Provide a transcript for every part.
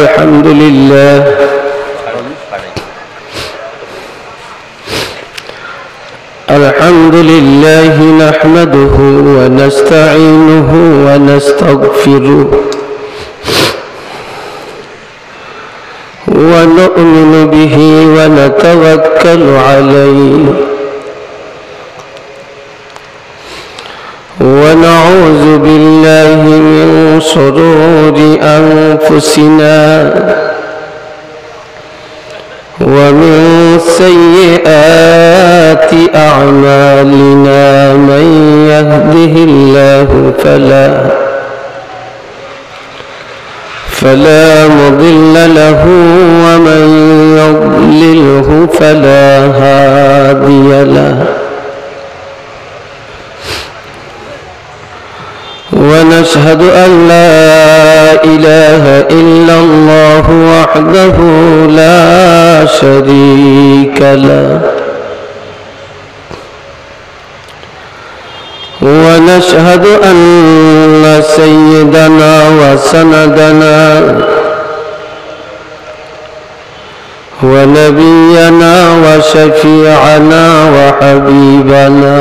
الحمد لله الحمد لله نحمده ونستعينه ونستغفره ونؤمن به ونتوكل عليه ونعوذ بالله من شرور أنفسنا ومن سيئات أعمالنا من يهده الله فلا مضل له ومن يضلله فلا هادي له ونشهد أن لا إله إلا الله وحده لا شريك له ونشهد أن سيدنا وسندنا ونبينا وشفيعنا وحبيبنا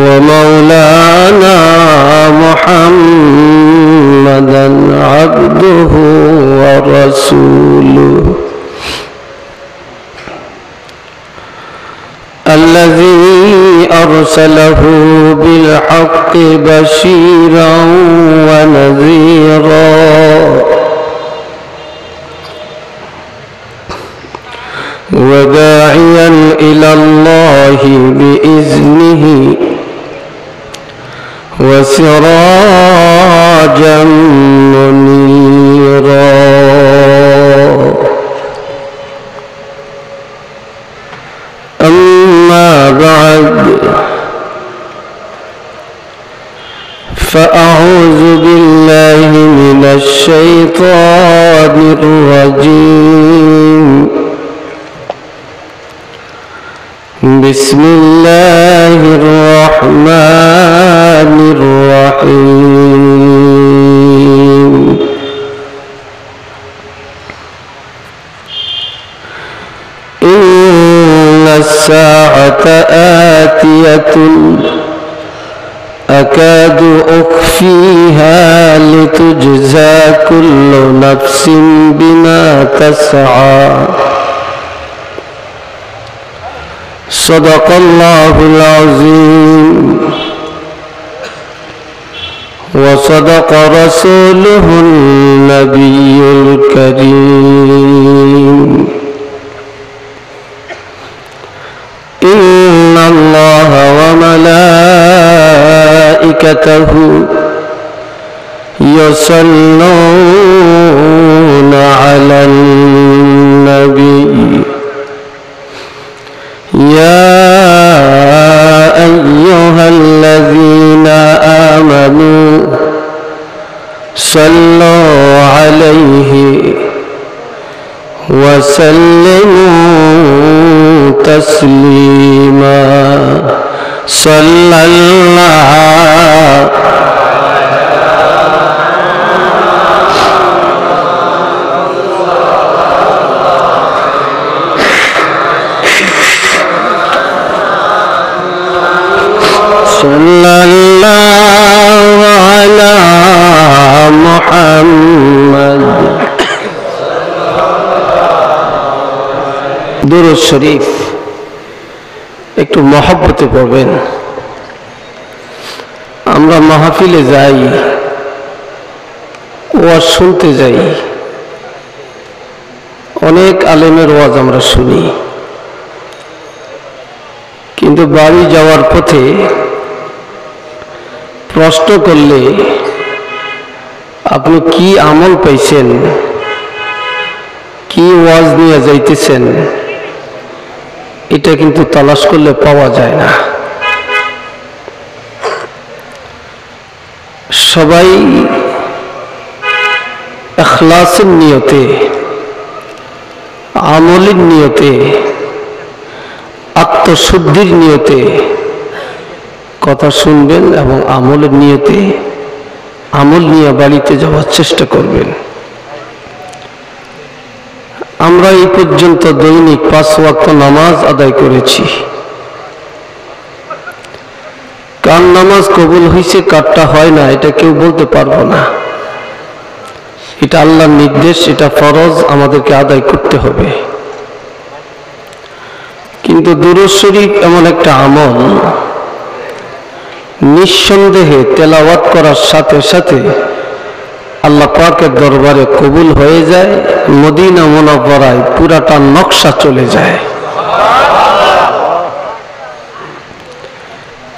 ومولانا محمدا عبده ورسوله الذي أرسله بالحق بشيرا ونذيرا وداعيا إلى الله بإذنه وسراجا منيرا أما بعد فأعوذ بالله من الشيطان الرجيم بسم الله الرحمن الرحيم إن الساعة آتية أكاد أخفيها لتجزى كل نفس بما تسعى صدق الله العظيم وصدق رسوله النبي الكريم إن الله وملائكته يصلون على النبي يا أيها الذين آمنوا صلوا عليه وسلموا تسليما صلى الله صلى الله على محمد দুরূদ শরীফ একটু মহব্বতে পড়বেন। আমরা মাহফিলে যাই, ওয়াজ শুনতে যাই, অনেক আলেমের ওয়াজ আমরা শুনি, কিন্তু বাড়ি যাওয়ার পথে প্রশ্ন করলে আপনি কি আমল পাইছেন, কি ওয়াজ নিয়ে যাইতেছেন, এটা কিন্তু তালাশ করলে পাওয়া যায় না। সবাই ইখলাসের নিয়তে, আমলের নিয়তে, আত্মশুদ্ধির নিয়তে কথা শুনবেন এবং আমলের নিয়তে আমল নিয়ে বাড়িতে যাওয়ার চেষ্টা করবেন। আমরা এই পর্যন্ত দৈনিক 5 ওয়াক্ত নামাজ আদায় করেছি। কার নামাজ কবুল হয়েছে কারটা হয় না এটা কেউ বলতে পারবো না। এটা আল্লাহর নির্দেশ, এটা ফরজ, আমাদেরকে আদায় করতে হবে। কিন্তু দুরূদ শরীফ এমন একটা আমল, নিঃসন্দেহে তেলাওয়াত করার সাথে সাথে আল্লাহ পাকের দরবারে কবুল হয়ে যায়, মদিনা মুনাওয়ারায় পুরাটা নকশা চলে যায়।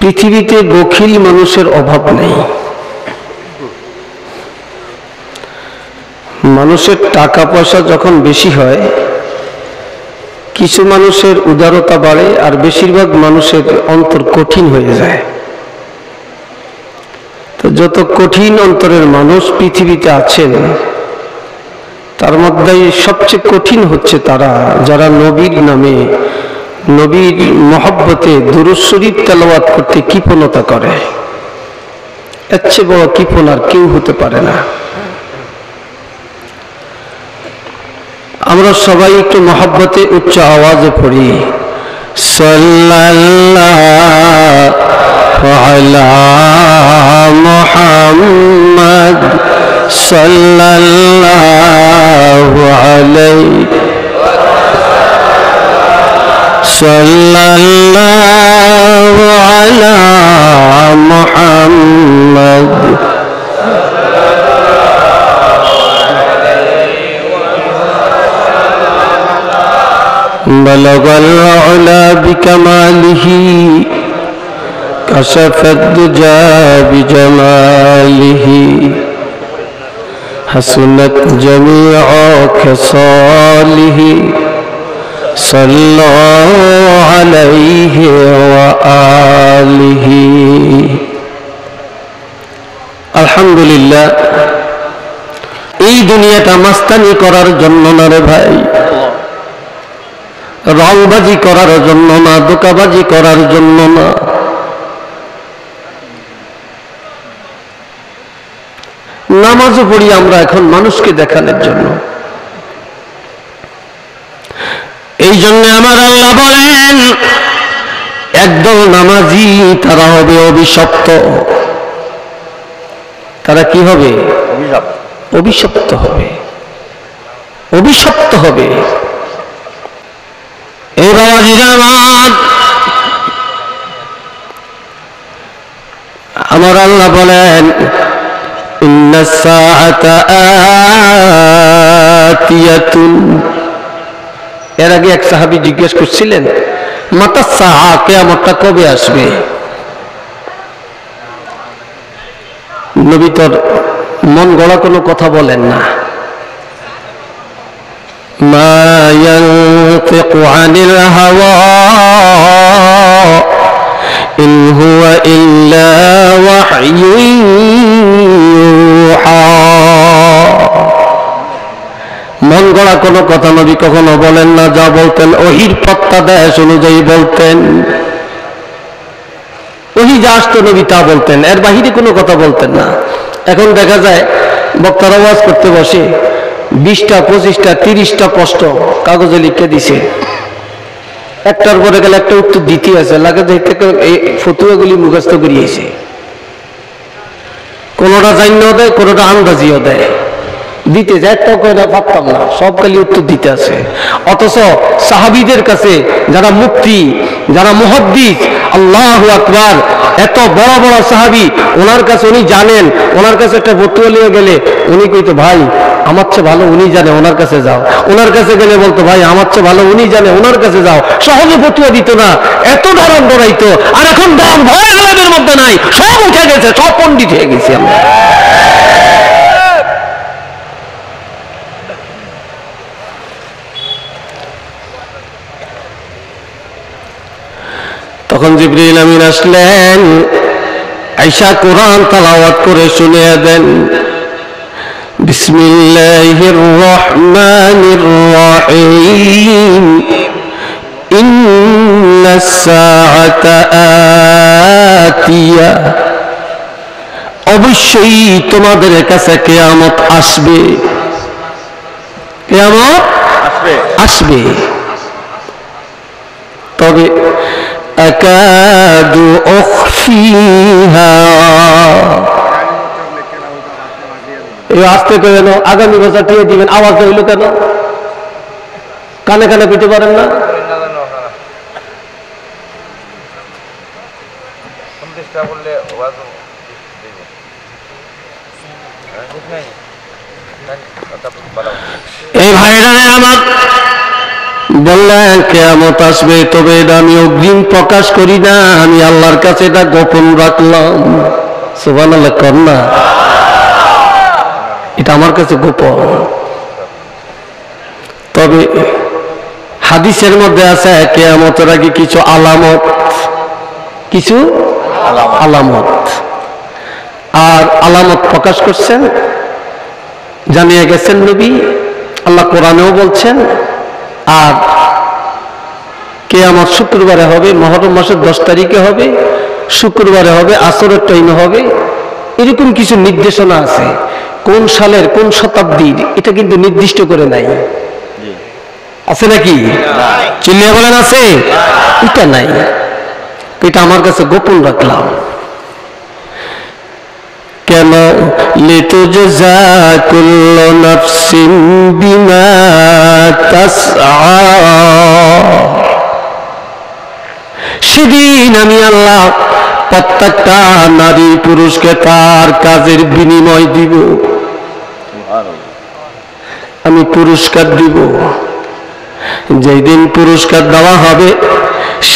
পৃথিবীতে বখিল মানুষের অভাব নেই। মানুষের টাকা পয়সা যখন বেশি হয়, কিছু মানুষের উদারতা বাড়ে, আর বেশিরভাগ মানুষের অন্তর কঠিন হয়ে যায়। তো যত কঠিন অন্তরের মানুষ পৃথিবীতে আছেন, তার মধ্যে সবচেয়ে কঠিন হচ্ছে তারা যারা নবীর নামে, নবীর মহব্বতে দুরূদ শরীফ তেলাওয়াত করতে কৃপণতা করে। এর চেয়ে বড় কৃপণ আর কেউ হতে পারে না। আমরা সবাই একটু মহব্বতে উচ্চ আওয়াজে পড়ি, সাল্লাল্লাহু আলা মুহাম্মদ সাল্লাল্লাহু আলাইহি সাল্লাল্লাহু আলা মুহাম্মদ بلغ العلا بكماله كشف الدجى بجماله حسنت جميع خصاله صلوا عليه وآله الحمد لله। এই দুনিয়াটা মাস্তানি করার জন্য না রে ভাই, রংবাজি করার জন্য না, ধোঁকাবাজি করার জন্য না। নামাজও পড়ি আমরা এখন মানুষকে দেখানোর জন্য। এই জন্য আমার আল্লাহ বলেন, একদল নামাজি তারা হবে অভিশপ্ত। তারা কি হবে? অভিশপ্ত হবে, অভিশপ্ত হবে। এই বাবাজিরা আমার আল্লাহ বলেন, ইন্নাস সাআতা আতিয়াতুন। এর আগে এক সাহাবী জিজ্ঞেস করছিলেন, মাতাস সাআ, কিয়ামতটা কবে আসবে? নবী তোর মন গড়া কোনো কথা বলেন না। মা ইয়ানতিকু আনিল হাওয়া ইন হুয়া ইল্লা ওয়াহয়ুন ইউহা। মন গড়া কোনো কথা নবী কখনো বলেন না। যা বলতেন ওহির প্রত্যাদেশ অনুযায়ী বলতেন। ওহি যা আসতো নবী তা বলতেন, এর বাহিরে কোনো কথা বলতেন না। এখন দেখা যায় বক্তারা ওয়াজ করতে বসে 20টা 25টা 30টা প্রশ্ন কাগজে লিখে দিছে, একটার পরে গেলে একটা উত্তর দিতে আছে, লাগে থেকে এই ফতুয়াগুলি মুখস্থ করিয়েছে। কোনোটা জানিও দেয়, কোনোটা আন্দাজিও দেয়, দিতে যায় তো কয়টা পারতাম না, সব খালি উত্তর দিতে আছে। অথচ সাহাবীদের কাছে যারা মুফতি, যারা মুহাদ্দিস, আল্লাহু আকবার, এত বড় বড় সাহাবী, ওনার কাছে উনি জানেন, ওনার কাছে একটা ফতুয়া নিয়ে গেলে উনি কইতো, ভাই আমার চেয়ে ভালো উনি জানে, ওনার কাছে যাও। ওনার কাছে গেলে বলতো, ভাই আমার চেয়ে ভালো উনি জানে, ওনার কাছে যাও। সহজে ফতুয়া দিত না, এত ডরান ডরাইতো। আর এখন ডর ভয় আলেমের মধ্যে নাই, সব উঠে গেছে, সব পণ্ডিত হয়ে গেছি আমরা। তখন জিবরিল আমিন আসলেন, আয়েশা কোরআন তেলাওয়াত করে শুনিয়ে দেন, বিসমিল্লাহির রহমানির রহিম, ইন্নাস সাআতা আতিয়া, অবশ্যই তোমাদের কাছে কিয়ামত আসবে, কিয়ামত আসবে। তবে আকাদু উখফিহা, এই আস্তে করে কেন আগামী বছর টিয়ে দিবেন, আওয়াজ হইল কেন? কানে কানে পিটে পারেন না? এই ভাইরা আমার বললেন কিয়ামত আসবে, তবে এটা আমি অগ্রিম প্রকাশ করি না, আমি আল্লাহর কাছে এটা গোপন রাখলাম। সুবহানাল্লাহ কর না, এটা আমার কাছে গোপন। তবে হাদিসের মধ্যে আছে কিয়ামতের আগে কিছু আলামত, কিছু আলামত, আর আলামত প্রকাশ করছেন, জানিয়ে গেছেন নবী, আল্লাহ কোরআনেও বলছেন। আর কিয়ামত শুক্রবারে হবে, মুহররম মাসের 10 তারিখে হবে, শুক্রবারে হবে, আসরের টাইমে হবে, এরকম কিছু নির্দেশনা আছে। কোন সালের কোন শতাব্দীর এটা কিন্তু নির্দিষ্ট করে নাই, আছে নাকি? চিল্লিয়ে বলেন আছে? এটা নাই, এটা আমার কাছে গোপন রাখলাম। কেন? লিতুজজা কুল্লু নাফসিন বিমা তাসআ, সেদিন আমি আল্লাহ প্রত্যেকটা নারী পুরুষকে তার কাজের বিনিময় দিব, আমি পুরস্কার দিব। যেই দিন পুরস্কার দেওয়া হবে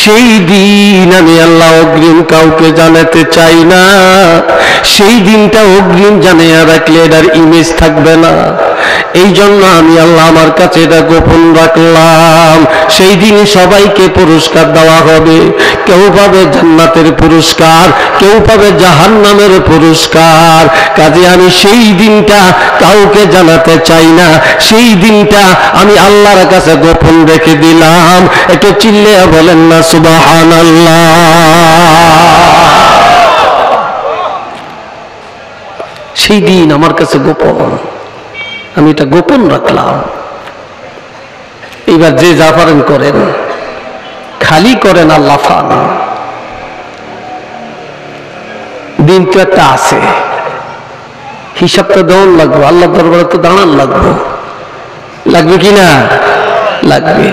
সেই দিন আমি আল্লাহ অগ্রিম কাউকে জানাতে চাই না। সেই দিনটা অগ্রিম জানিয়ে রাখলে এটার ইমেজ থাকবে না, এই জন্য আমি আল্লাহ আমার কাছে এটা গোপন রাখলাম। সেই দিন সবাইকে পুরস্কার দেওয়া হবে, কেউ পাবে জান্নাতের পুরস্কার, কেউ পাবে জাহান্নামের পুরস্কার। কাজে আমি সেই দিনটা কাউকে জানাতে চাই না, সেই দিনটা আমি আল্লাহর কাছে গোপন রেখে দিলাম। একটু চিল্লে বলেন না সুবহানাল্লাহ। সেই দিন আমার কাছে গোপন, আমি এটা গোপন রাখলাম। এবার যে যা পারেন করেন, খালি করেন আর লাফান। দিন তো একটা আছে, হিসাবটা দেওয়ান লাগবে, আল্লাহ দরবারে তো দাঁড়ান লাগবে, লাগবে কি না? লাগবে।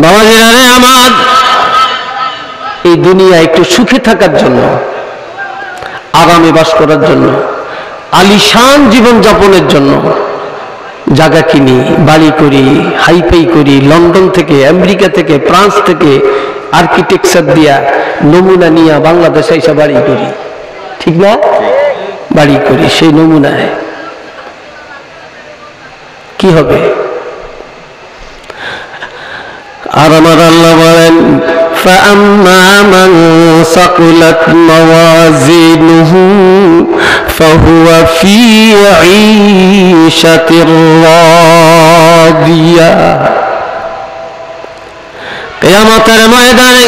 বাবাজিরা রে আমার, এই দুনিয়া একটু সুখে থাকার জন্য, আরামে বাস করার জন্য, আলিশান জীবন যাপনের জন্য জায়গা কিনি, বাড়ি করি, হাইফাই করি, লন্ডন থেকে, আমেরিকা থেকে, ফ্রান্স থেকে আর্কিটেকচার দিয়া নমুনা নিয়ে বাংলাদেশে এসে বাড়ি করি, ঠিক না? বাড়ি করি সেই নমুনায়, কি হবে? আর আমার আল্লাহ বলেন فأما من ثقلت موازينه فهو في عيشة راضية। কিয়ামতের ময়দানে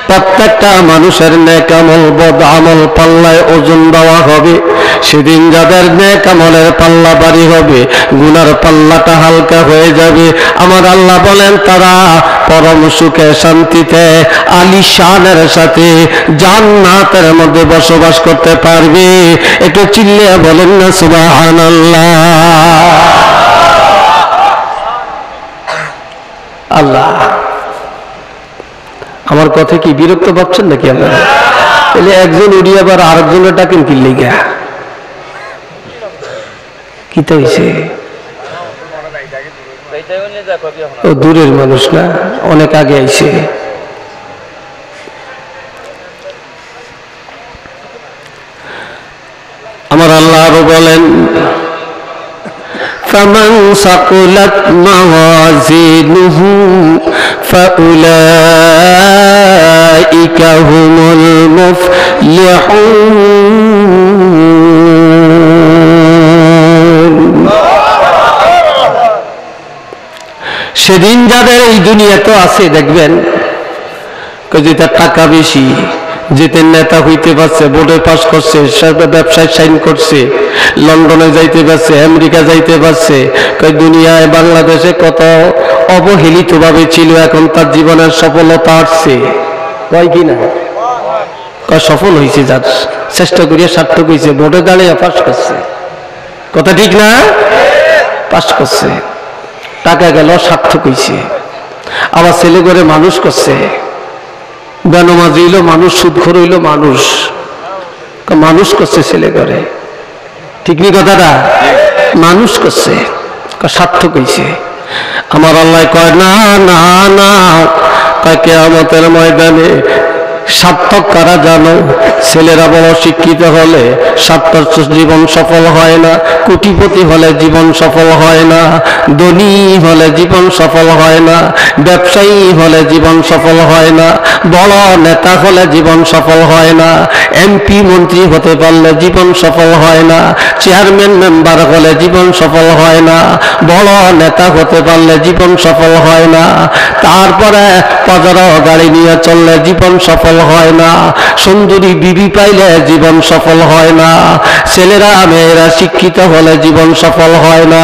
প্রত্যেকটা মানুষের নেক আমল বদ আমল পাল্লায় ওজন দেওয়া হবে। সেদিন যাদের নেক আমলের পাল্লা ভারী হবে, গুনার পাল্লাটা হালকা হয়ে যাবে। আমার আল্লাহ বলেন তারা পরম সুখে শান্তিতে আলিশানের সাথে জান্নাতের মধ্যে বসবাস করতে পারবে। একটু চিল্লিয়ে বলেন না সুবহানাল্লাহ। আল্লাহ, আমার কথা কি বিরক্ত পাচ্ছেন নাকি আপনারা? তাহলে একজন উড়িয়ে আবার আরেকজনের ডাকেন কি লেগা? কি তো হয়েছে? ও দূরের মানুষ না, অনেক আগে আইছে। আমার আল্লাহ আরো বলেন فمن ثقلت موازينه فأولئك هم المفلحون। সেদিন যাদের এই দুনিয়া তো আছে দেখবেন, যেটা টাকা বেশি, যেতে নেতা হইতে পারছে, বোর্ডে পাস করছে, ব্যবসায় সাইন করছে, লন্ডনে যাইতে পারছে, আমেরিকা যাইতে পারছে। দুনিয়ায় বাংলাদেশে কত অবহেলিত ভাবে ছিল, এখন তার জীবনের সফলতা আসছে, কয় কিনা সফল হয়েছে, যার চেষ্টা করিয়া সার্থক হয়েছে, বোর্ডে দাঁড়িয়ে পাস করছে, কথা ঠিক না? পাস করছে, টাকা গেল, সার্থক হয়েছে। আবার ছেলে করে মানুষ করছে, বেনমাজি হইল মানুষ, সুদখোর হইল মানুষ, মানুষ করছে ছেলে করে, ঠিক নি কথাটা? মানুষ করছে, সার্থক হয়েছে। আমার আল্লাহ কয় না না না, কিয়ামতের ময়দানে সার্থক কারা জানো? ছেলেরা বড় শিক্ষিত হলে সার্থক জীবন সফল হয় না, কোটিপতি হলে জীবন সফল হয় না, ধনী হলে জীবন সফল হয় না, ব্যবসায়ী হলে জীবন সফল হয় না, বড় নেতা হলে জীবন সফল হয় না, এমপি মন্ত্রী হতে পারলে জীবন সফল হয় না, চেয়ারম্যান মেম্বার হলে জীবন সফল হয় না, বড় নেতা হতে পারলে জীবন সফল হয় না, তারপরে পজারো গাড়ি নিয়ে চললে জীবন সফল হয় না, সুন্দরী বিবি পাইলে জীবন সফল হয় না, ছেলেরা মেয়েরা শিক্ষিত হলে জীবন সফল হয় না।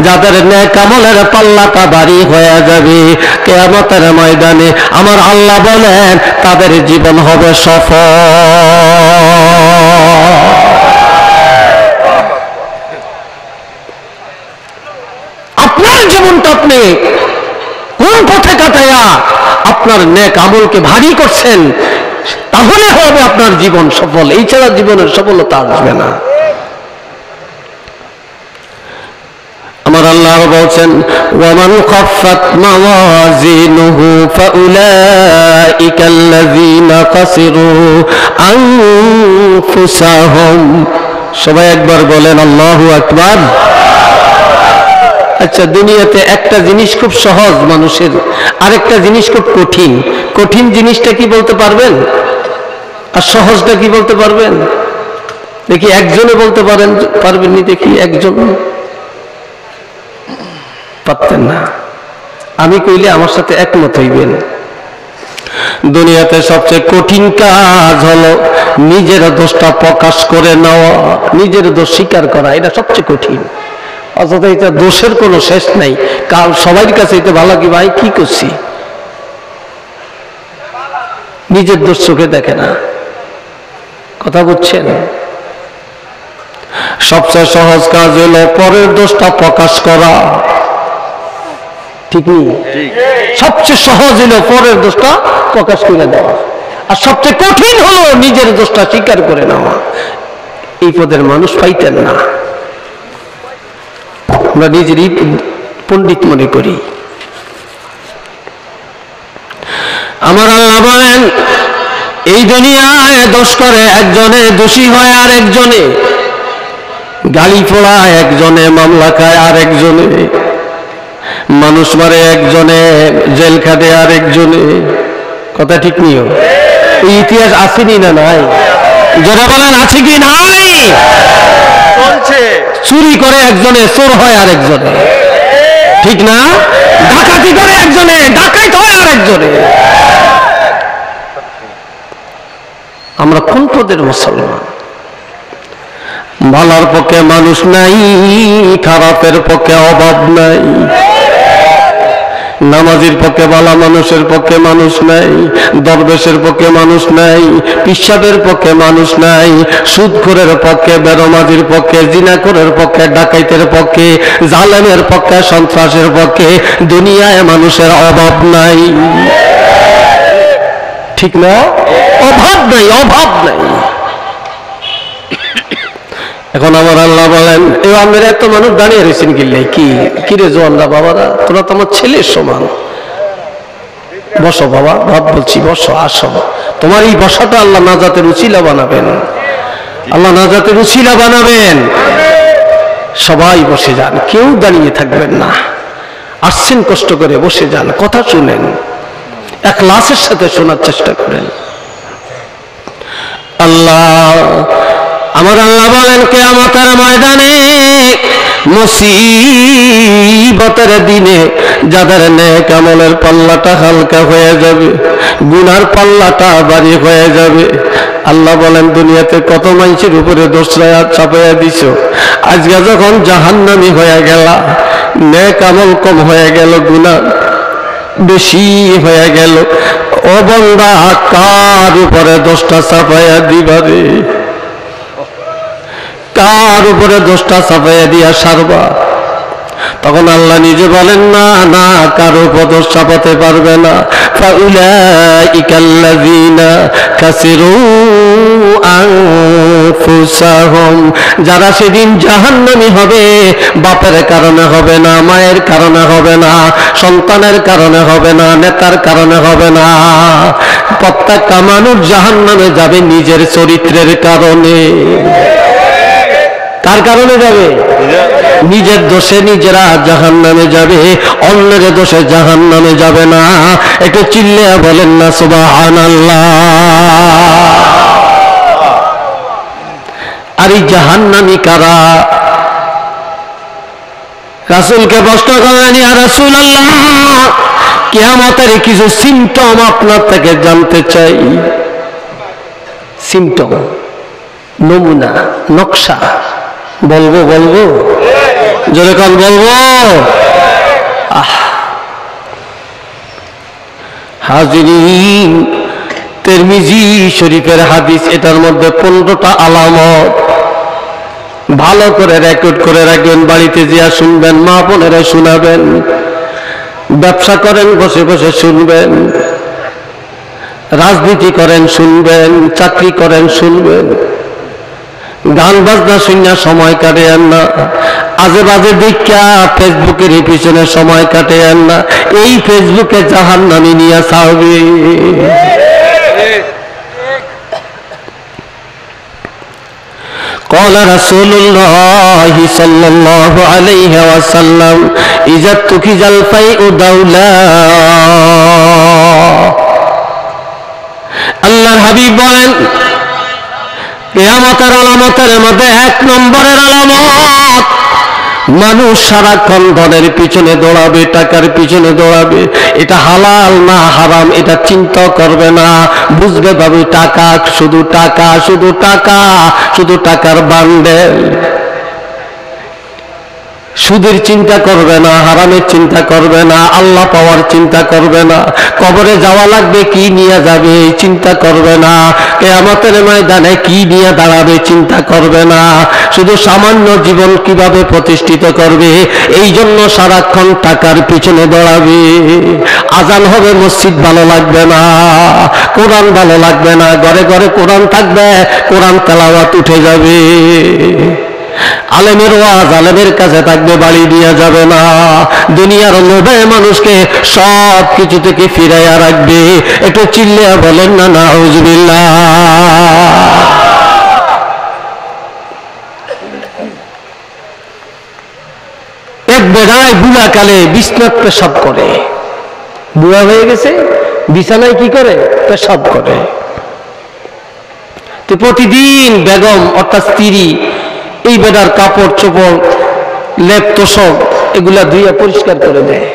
যাদের নেক আমলের পাল্লাটা ভারী হয়ে যাবে কিয়ামতের ময়দানে, আমার আল্লাহ বলেন তাদের জীবন হবে সফল। আপনার জীবনটা আপনি কোন পথে কাটাইয়া আপনার নেক আমলকে ভারী করছেন, তাহলে হবে আপনার জীবন সফল, এই ছাড়া জীবনের সফলতা আসবে না। আমার আল্লাহ বলছেন ওয়ামান খাফফাত মাওয়াজিনুহু ফাউলাইকাল্লাযীনা খাসিরু আনফুসাহুম। সবাই একবার বলেন আল্লাহু আকবার। আচ্ছা, দুনিয়াতে একটা জিনিস খুব সহজ মানুষের, আরেকটা জিনিস খুব কঠিন। কঠিন জিনিসটা কি বলতে পারবেন? আর সহজটা কি বলতে পারবেন? দেখি একজনে বলতে পারবেন নি? দেখি একজন পারতেন না। আমি কইলে আমার সাথে একমত হইবেন। দুনিয়াতে সবচেয়ে কঠিন কাজ হলো নিজের দোষটা প্রকাশ করে নেওয়া, নিজের দোষ স্বীকার করা, এটা সবচেয়ে কঠিন। অথচ এটা দোষের কোনো শেষ নাই, কাল সবার কাছে এটা ভালো কি ভাই কি করছি, নিজের দোষ চোখে দেখে না, কথা বুঝছেন? সবচেয়ে সহজ কাজ হলো পরের দোষটা প্রকাশ করা, ঠিক নেই? সবচেয়ে সহজ হলো পরের দোষটা প্রকাশ করে দেওয়া, আর সবচেয়ে কঠিন হলো নিজের দোষটা স্বীকার করে নেওয়া। এই পদের মানুষ পাইতেন না, আমরা নিজেরই পণ্ডিত মনে করি। আমার আল্লাহ বলেন এই দুনিয়ায় দোষ করে একজনে, দোষী হয় আর একজনে, গালি পোড়ায় একজনে, মামলা খায় আর একজনে, মানুষ মারে একজনে, জেল খাটে আর একজনে, কথা ঠিক নিও। এই ইতিহাস আসেনি না নাই? যারা বলেন আছে কি নাই? চুরি করে একজনে, চোর হয় আর একজনে, ঠিক না? ডাকাতি করে একজনে, ডাকাত হয় আর একজনে। আমরা কোন পদের মুসলমান? ভালোর পক্ষে মানুষ নাই, খারাপের পক্ষে অভাব নাই, নামাজির পক্ষে ভালো মানুষের পক্ষে মানুষ নাই, দরবেশের পক্ষে মানুষ নাই, পিশাবের পক্ষে মানুষ নাই, সুদখোরের পক্ষে, বেরমাজির পক্ষে, জিনাখোরের পক্ষে, ডাকাইতের পক্ষে, জালেমের পক্ষে, সন্ত্রাসের পক্ষে দুনিয়ায় মানুষের অভাব নাই, ঠিক না? অভাব নাই, অভাব নাই। এখন আমার আল্লাহ বলেন এই আমরা এত মানুষ দাঁড়িয়ে রয়েছেন কিনলে কি কিরে জোয়ানরা বাবারা, তোরা তো আমার ছেলের সমান, বসো বাবা, ভাব বলছি বসো, আসো। তোমার এই বসাটা আল্লাহ নাজাতের উছিলা বানাবেন, আল্লাহ নাজাতের উছিলা বানাবেন। সবাই বসে যান, কেউ দাঁড়িয়ে থাকবেন না, আসছেন কষ্ট করে বসে যান, কথা শুনেন, ইখলাসের সাথে শোনার চেষ্টা করেন। আল্লাহ আমার আল্লাহ বলেন কিয়ামতের ময়দানে মুসিবতের দিনে যাদের নেক আমলের পাল্লাটা হালকা হয়ে যাবে, গুনার পাল্লাটা ভারী হয়ে যাবে। আল্লাহ বলেন, দুনিয়াতে কত মানুষের উপরে দোষরা চাপাইয়া দিছো, আজকে যখন জাহান্নামী হয়ে গেলা, নেক আমল কম হয়ে গেল, গুনাহ বেশি হয়ে গেল, ও বান্দা কার উপরে দোষটা চাপাইয়া দিবারে? কার উপরে দোষটা চাপাইয়া দিয়া সারবা? তখন আল্লাহ নিজে বলেন, না না, কারো উপর দোষ চাপাতে পারবে না। ফাউলাইকাল্লাযীনা কাসিরু আনফুসাহুম, যারা সেদিন জাহান্নামী হবে, বাপের কারণে হবে না, মায়ের কারণে হবে না, সন্তানের কারণে হবে না, নেতার কারণে হবে না। প্রত্যেকটা মানুষ জাহান্নামে যাবে নিজের চরিত্রের কারণে। কার কারণে যাবে? নিজের দোষে নিজেরা জাহান্নামে যাবে, অন্যের দোষে জাহান্নামে যাবে না। একটু চিল্লে বলেন না সুবহানাল্লাহ। আর এই জাহান্নামী কারা? রাসূলকে প্রশ্ন করেন, ইয়া রাসূলুল্লাহ, কিয়ামতের কিছু সিম্পটম আপনার থেকে জানতে চাই। সিম্পটম, নমুনা, নকশা বলবো? বলবো? জোরে কাল বলবো? হাজিরিন, তিরমিজি শরীফের হাদিস, এটার মধ্যে 15টা আলামত। ভালো করে রেকর্ড করে রাখবেন, বাড়িতে যা শুনবেন, মা বোনেরা শোনাবেন, ব্যবসা করেন বসে বসে শুনবেন, রাজনীতি করেন শুনবেন, চাকরি করেন শুনবেন, গান বাজনা শুনিয়া সময় কাটেন না, আজে বাজে দেখা ফেসবুকের পিছনে সময় কাটেন না। এই ফেসবুকে জাহান্নামী নিয়ে ছাড়বে। قال رسول الله صلى الله عليه وسلم إذا اتخذ الفيء دولا। আল্লাহর হাবিব বলেন, কিয়ামতের আলামতের মধ্যে 1 নম্বরের আলামত, মানুষ সারাক্ষণ ধনের পিছনে দৌড়াবে, টাকার পিছনে দৌড়াবে। এটা হালাল না হারাম এটা চিন্তা করবে না, বুঝবে ভাবে টাকা, শুধু টাকা, শুধু টাকা, শুধু টাকার বান্ডেল। সুদের চিন্তা করবে না, হারামের চিন্তা করবে না, আল্লাহ পাওয়ার চিন্তা করবে না, কবরে যাওয়া লাগবে কি নিয়ে যাবে চিন্তা করবে না, কিয়ামতের ময়দানে কি নিয়ে দাঁড়াবে চিন্তা করবে না, শুধু সামান্য জীবন কিভাবে প্রতিষ্ঠিত করবে এই জন্য সারাক্ষণ টাকার পিছনে দৌড়াবে। আজান হবে, মসজিদ ভালো লাগবে না, কোরআন ভালো লাগবে না, ঘরে ঘরে কোরআন থাকবে, কোরআন তেলাওয়াত উঠে যাবে, আলেমের ওয়াজ আলেমের কাছে থাকবে, বাড়ি দিয়ে যাবে না। দুনিয়ার লোভে মানুষকে সব কিছু থেকে ফিরাইয়া রাখবে। একটু চিল্লে বলেন না নাউজুবিল্লাহ। এক বেড়ায় বুড়াকালে বিছানায় পেশাব করে, বুড়া হয়ে গেছে, বিছানায় কি করে? পেশাব করে। তো প্রতিদিন বেগম অর্থাৎ স্ত্রী এই বেটার কাপড় চোপড়, লেপ তোষক এগুলা ধুইয়া পরিষ্কার করে দেয়।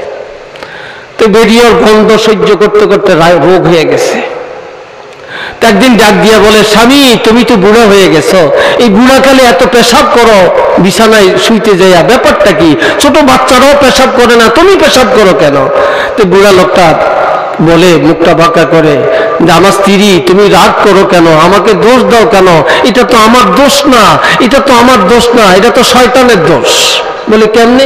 তো বেরিয়ার গন্ধ সহ্য করতে করতে রোগ হয়ে গেছে। একদিন ডাক দিয়া বলে, স্বামী তুমি তো বুড়া হয়ে গেছো, এই বুড়াকালে এত পেশাব করো বিছানায় শুইতে যাইয়া, ব্যাপারটা কি? ছোট বাচ্চারাও পেশাব করে না, তুমি পেশাব করো কেন? তো বুড়া লোকটা বলে, মুখটা বাঁকা করে, যে আমার স্ত্রী তুমি রাগ করো কেন, আমাকে দোষ দাও কেন? এটা তো আমার দোষ না, এটা তো আমার দোষ না, এটা তো শয়তানের দোষ। বলে কেমনে?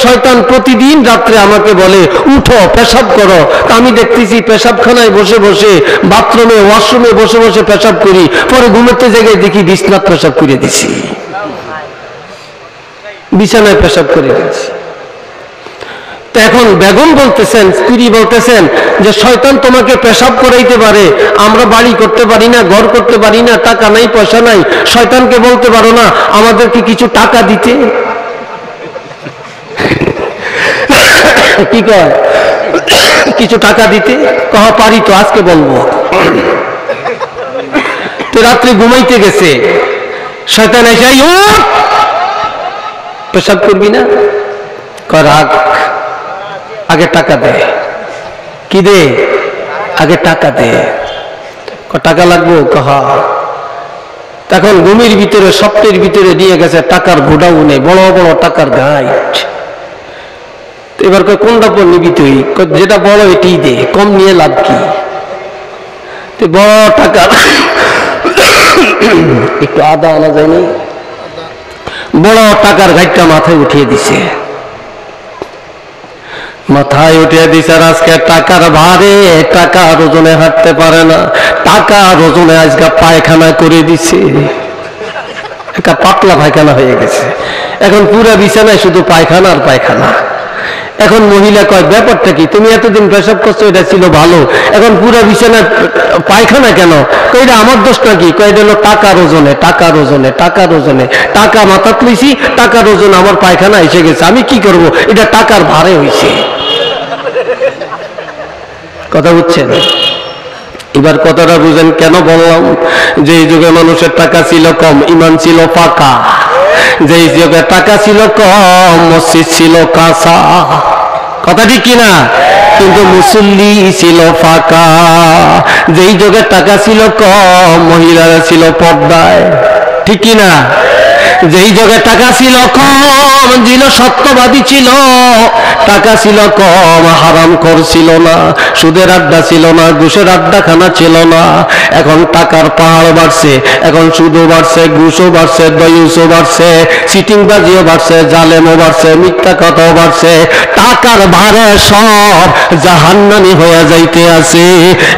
শয়তান প্রতিদিন রাত্রে আমাকে বলে উঠো পেশাব করো, আমি দেখতেছি পেশাবখানায় বসে বসে, বাথরুমে ওয়াশরুমে বসে বসে পেশাব করি, পরে ঘুমোতে জায়গায় দেখি বিছানায় পেশাব করে দিছি, বিছানায় পেশাব করে দিয়েছি। এখন বেগম বলতেছেন, স্ত্রী বলতেছেন যে শয়তান তোমাকে পেশাব করাইতে পারে, আমরা বাড়ি করতে পারি না, ঘর করতে পারি না, টাকা নাই পয়সা নাই, শয়তানকে বলতে পারো না আমাদেরকে কিছু টাকা দিতে? কি কয়? কিছু টাকা দিতে? কহ পারি তো, আজকে বলবো। তো রাত্রে ঘুমাইতে গেছে, শয়তান এসে পেশাব করবি না? কয় রাগ, আগে টাকা দে। কি দে? আগে টাকা দে। টাকা লাগবো? কহা। তখন ঘুমের ভিতরে স্বপ্নের ভিতরে দিয়ে গেছে টাকার গোডাউনে, বড় বড় টাকার গাইড। এবার কয় কোনটা পর নিবি তুই? যেটা বড় এটাই দে, কম নিয়ে লাভ কি? বড় টাকার একটু আদা আনা যায়নি, বড় টাকার গাইডটা মাথায় উঠিয়ে দিছে, মাথায় উঠিয়ে দিছে। আর আজকে টাকার ভারে টাকার ওজনে হাঁটতে পারে না, টাকার ওজনে আজকে পায়খানা করে দিছে, একটা পাতলা পায়খানা হয়ে গেছে। এখন পুরা বিছানায় শুধু পায়খানা আর পায়খানা। এখন মহিলা কয় ব্যাপারটা কি? তুমি এতদিন পেশাব করছো, এটা ছিল ভালো, এখন পুরা বিছানায় পায়খানা কেন? এটা আমার দোষ নাকি? এটা হলো টাকার ওজনে, টাকার ওজনে, টাকার ওজনে। টাকা মাথা তুলেছি, টাকার ওজন আমার পায়খানা এসে গেছে, আমি কি করব? এটা টাকার ভারে হয়েছে। কথা বুঝছেন? এবার কথাটা বুঝেন কেন বললাম যে এই যুগে মানুষের টাকা ছিল কম, ইমান ছিল পাকা। যেই যুগে টাকা ছিল কম, মসজিদ ছিল কাঁচা। কথা ঠিক কিনা? কিন্তু মুসল্লি ছিল ফাঁকা। যেই যুগে টাকা ছিল কম, মহিলারা ছিল পর্দায়। ঠিক কিনা? যেই যুগে টাকা ছিল কম, ছিল সত্যবাদী ছিল, টাকা ছিল কম, হারাম করছিল না, সুদের আড্ডা ছিল না, ঘুষের আড্ডাখানা ছিল না। এখন টাকার পাহাড় বাড়ছে, এখন সুদও বাড়ছে, ঘুষও বাড়ছে, দয়ুসও বাড়ছে, সিটিংবাজিও বাড়ছে, জালেমও বাড়ছে, মিথ্যা কথাও বাড়ছে। টাকার ভারে সব জাহান্নামী হয়ে যাইতে আছে।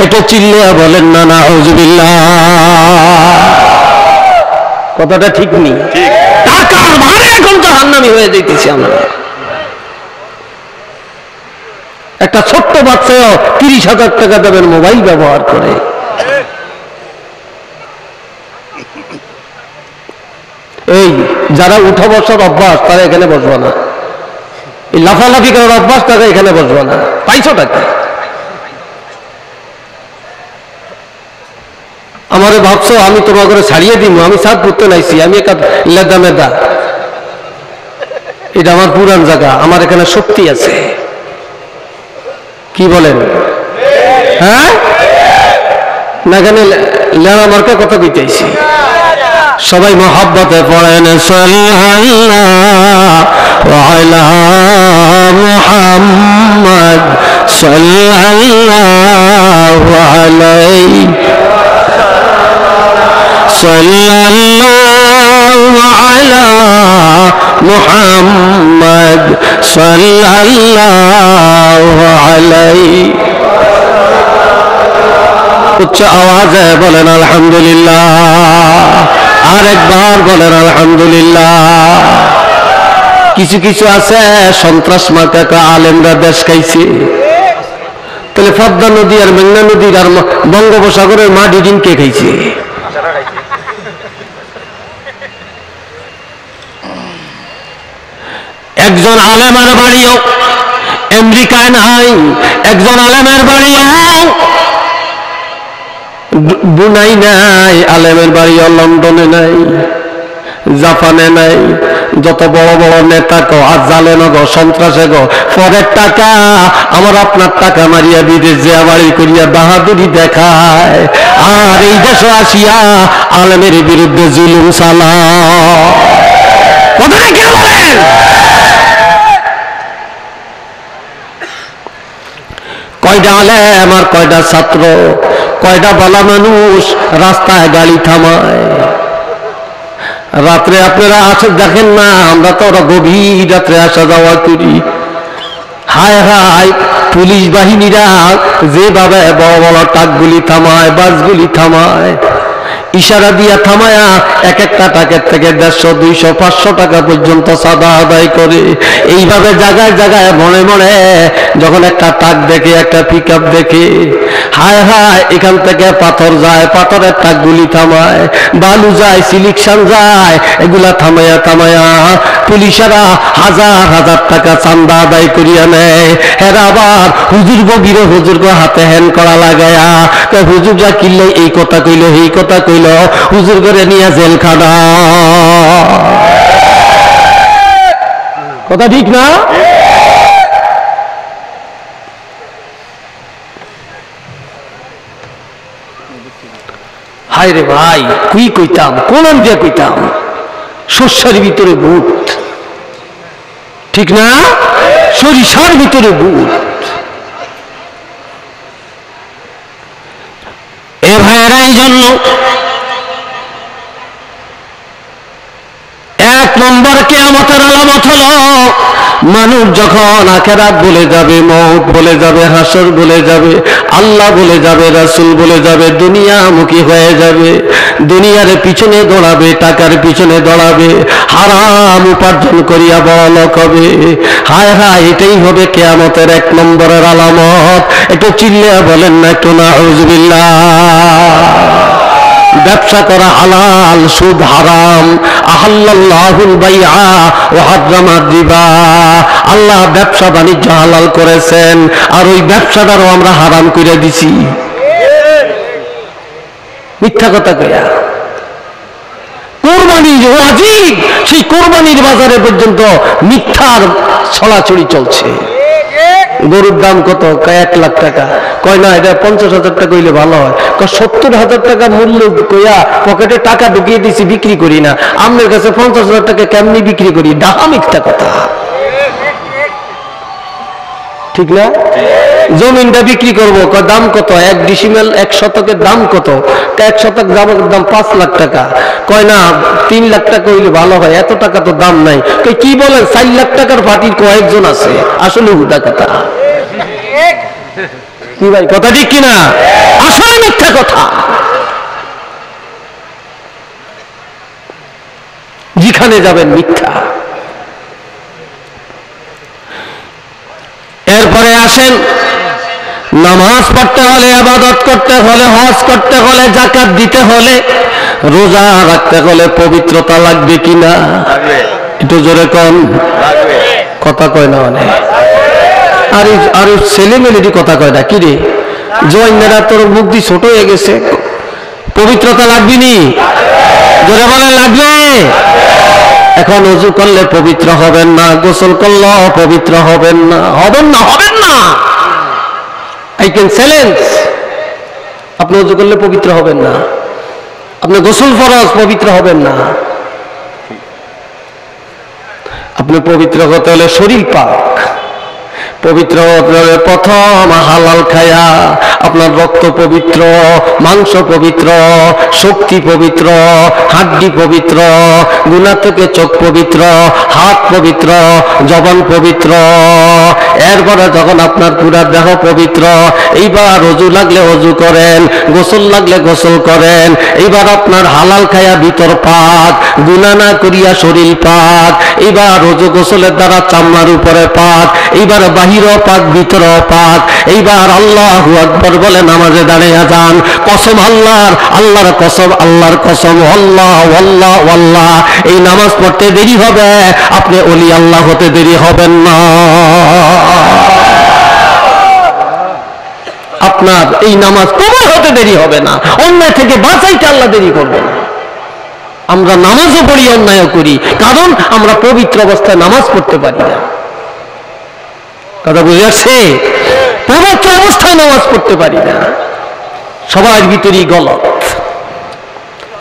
একটু চিল্লিয়া বলেন না নাউজুবিল্লাহ। কথাটা ঠিক নেই? টাকার ভারে এখন জাহান্নামী হয়ে যাইতেছি আমরা। একটা ছোট্ট বাচ্চাও 30,000 টাকা দামের মোবাইল ব্যবহার করে। এই যারা উঠা বসার অভ্যাস, তারা এখানে বসবো না। এই লাফালাফি করার অভ্যাস, তারা এখানে বসবো না। পাইছো টাকা? আমারে ভাবছো আমি তোমার করে ছাড়িয়ে দিব? আমি সাত করতে নাইছি, আমি একটা লেদা মেদা। এটা আমার পুরান জায়গা, আমার এখানে শক্তি আছে। কি বলেন? হ্যাঁ না, এখানে লেনা মার্কা কথা কইতেছি। সবাই মহাব্বতে পড়েন সাল্লাল্লাহু আলা মুহাম্মদ সাল্লাল্লাহু আলাইহি সাল্লাল্লাহু আলা মুহাম্মদ সাল্লাল্লাহু আলাইহি। উচ্চ আওয়াজে বলেন আলহামদুলিল্লাহ। আরেকবার বলেন আলহামদুলিল্লাহ। কিছু কিছু আছে সন্ত্রাস মার্কা আলেমরা দেশ খাইছে। তাহলে পদ্মা নদী আর মেঘনা নদীর আর বঙ্গোপসাগরের মাটি ডিম কে খাইছে? একজন আলেমের বাড়িও আমেরিকায় নাই, একজন আলেমের বাড়িও বুনাই নাই, আলেমের বাড়িও লন্ডনে নাই, জাপানে নাই। যত বড় বড় নেতা গো আর জালেন গো সন্ত্রাসে গো, পরের টাকা আমার আপনার টাকা মারিয়া বিদেশ যে বাড়ি করিয়া বাহাদুরি দেখায়, আর এই দেশে আসিয়া আলেমের বিরুদ্ধে জুলুম চালায়। কথা কে বলেন? কয়টা আলেম আর কয়টা ছাত্র, কয়টা বালা মানুষ রাস্তায় গাড়ি থামায়। রাত্রে আপনারা আসে দেখেন না, আমরা তো ওরা গভীর রাত্রে আসা যাওয়া করি। হায় হায়, পুলিশ বাহিনীরা যেভাবে বড় বড় ট্রাকগুলি থামায়, বাসগুলি থামায়, ইশারা দিয়া থামায়া এক একটা টাকার থেকে 150, 200, 500 টাকা পর্যন্ত চাঁদা আদায় করে। এইভাবে জায়গায় জায়গায় মনে মনে যখন একটা ট্রাক দেখে, একটা পিক আপ দেখে, হায় হায়, এখান থেকে পাথর যায়, পাথরের ট্রাকগুলি থামায়, বালু যায়, সিলিকশন যায়, এগুলা থামায়া থামায়া পুলিশেরা হাজার হাজার টাকা চাঁদা আদায় করিয়া নেয়। এরা আবার হুজুর গিরে হুজুর হাতে হ্যান্ড করা লাগায়া, হুজুররা কিনলে এই কথা কইল, এই কথা কইল, হুজুর করে নিয়ে জেলখানা। কথা ঠিক না? হায় রে ভাই, কুই কইতাম, কোন দিয়ে কইতাম, শস্যের ভিতরে ভূত, ঠিক না? সরিষার ভিতরে ভূত। এ ভাইয়েরা, এই জন্য এক নম্বর কিয়ামতের আলামত হলো মানুষ যখন আখিরাত বলে যাবে, মওত বলে যাবে, হাসর বলে যাবে, আল্লাহ বলে যাবে, রাসূল বলে যাবে, দুনিয়ামুখী হয়ে যাবে, দুনিয়ার পিছনে দৌড়াবে, টাকার পিছনে দৌড়াবে, হারাম উপার্জন করিয়া বড়লোক হবে। হায় হায়, এটাই হবে কিয়ামতের এক নম্বরের আলামত। একটু চিল্লিয়া বলেন না একটু নাউযুবিল্লাহ। ব্যবসা করা হালাল, সুদ হারাম। আহাল্লাল্লাহুল বাইআ ওয়া হারামার রিবা। আল্লাহ ব্যবসা বাণিজ্য হালাল করেছেন, আর ওই ব্যবসাটারও আমরা হারাম করে দিছি মিথ্যা কথা কইয়া। কোরবানির ওয়াজিব, সেই কোরবানির বাজারে পর্যন্ত মিথ্যার ছড়াছড়ি চলছে। গরুর দাম কত? 1 লাখ টাকা। কয় না, এটা 50,000 টাকা হইলে ভালো হয়। 70,000 টাকা মূল্য কইয়া পকেটে টাকা ঢুকিয়ে দিছি, বিক্রি করি না। আপনার কাছে 50,000 টাকা কেমনি বিক্রি করি? ডাহা মিথ্যা কথা, ঠিক না? জমিনটা বিক্রি করবো, দাম কত? 1 ডিসিমেল 1 শতকের দাম কত? 1 শতক দাম 5 লাখ টাকা। কয় না, 3 লাখ টাকা হইলে ভালো হয়, এত টাকা তো দাম নাই। কি বলেন, 4 লাখ টাকার পার্টির কয়েকজন আছে। আসলে হুদা কথা, কি ভাই, কথা ঠিক কিনা? আসলে মিথ্যা কথা। যেখানে যাবেন মিথ্যা। এরপরে আসেন, নামাজ পড়তে হলে, ইবাদত করতে হলে, হজ করতে হলে, যাকাত দিতে হলে, রোজা রাখতে হলে পবিত্রতা লাগবে কিনা? একটু জোরে কোন, কথা কয় না অনেক। আর ছেলে মেলেরই কথা কয় না, কি রে জোয়াইনেরা, তোর মুখ দিয়ে ছোট হয়ে গেছে, পবিত্রতা লাগবে নি? জোরে বলে লাগবে। এখন ওযু করলে পবিত্র হবেন না, গোসল করলে পবিত্র হবেন না, হবেন না, হবেন না। I can challenge. আপনি ওযু করলে পবিত্র হবেন না, আপনি গোসল ফরজ, পবিত্র হবেন না। আপনি পবিত্র হতে হলে শরীর পাক, পবিত্র হতে হলে প্রথম হালাল খায়া আপনার রক্ত পবিত্র, মাংস পবিত্র, শক্তি পবিত্র, হাড্ডি পবিত্র, গুনাহ থেকে চোখ পবিত্র, হাত পবিত্র, জবান পবিত্র। এরপরে যখন আপনার পুরা দেহ পবিত্র, এইবার ওযু লাগলে ওযু করেন, গোসল লাগলে গোসল করেন। এইবার আপনার হালাল খায়া ভিতর পাক, গুনাহ না করিয়া শরীর পাক। এইবার ওযু গোসলের দ্বারা চামড়ার উপরে পাক, এইবার বাহিরও পাক, ভিতরও পাক। এইবার আল্লাহু আকবার বলে নামাজে দাঁড়িয়ে যান। কসম আল্লাহর, আল্লাহর কসম, আল্লাহর কসম, আল্লাহ আল্লাহ আল্লাহ। এই নামাজ পড়তে দেরি হবে, আপনি ওলি আল্লাহ হতে দেরি হবেন না। আপনার এই নামাজ কবুল হতে দেরি হবে না, অন্যায় থেকে বাঁচাইতে আল্লাহ দেরি করবে না। আমরা নামাজও পড়ি, অন্যায়ও করি, কারণ আমরা পবিত্র অবস্থায় নামাজ পড়তে পারি না। কথা বুঝে আসছে? পবিত্র অবস্থায় নামাজ পড়তে পারি না। সবার ভিতরেই গলত,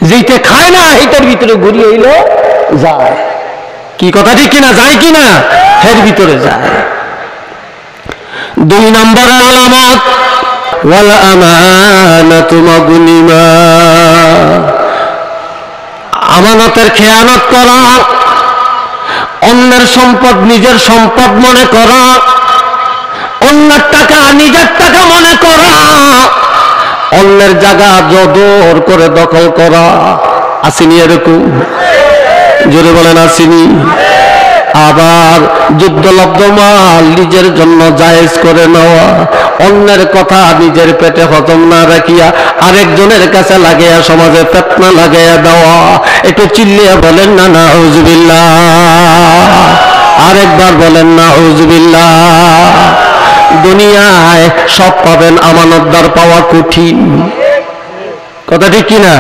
যেইটা খায় না এইটার ভিতরে ঘুরি হইল যায়। কি কথা ঠিক কিনা? যায় কিনা? এর ভিতরে যায়। 2 নম্বরের আলামত, ওয়াল আমানাতু মাগনিমা। আমানতের খেয়ানত করা, অন্যের সম্পদ নিজের সম্পদ মনে করা, অন্যের টাকা নিজের টাকা মনে করা, অন্যের জায়গা জোর করে দখল করা। আসেনি এরকম? জোরে বলেন আসেনি? আবার যুদ্ধলব্ধ মাল নিজের জন্য জায়েজ করে নেওয়া, অন্যের কথা নিজের পেটে হজম না রাখিয়া আরেকজনের কাছে লাগাইয়া সমাজে ফিতনা লাগাইয়া দেওয়া। একটু চিল্লিয়া বলেন না নাউযুবিল্লাহ। আরেকবার বলেন নাউযুবিল্লাহ। দুনিয়ায় সব পাবেন, আমানতদার পাওয়া কঠিন। কথা ঠিক কিনা?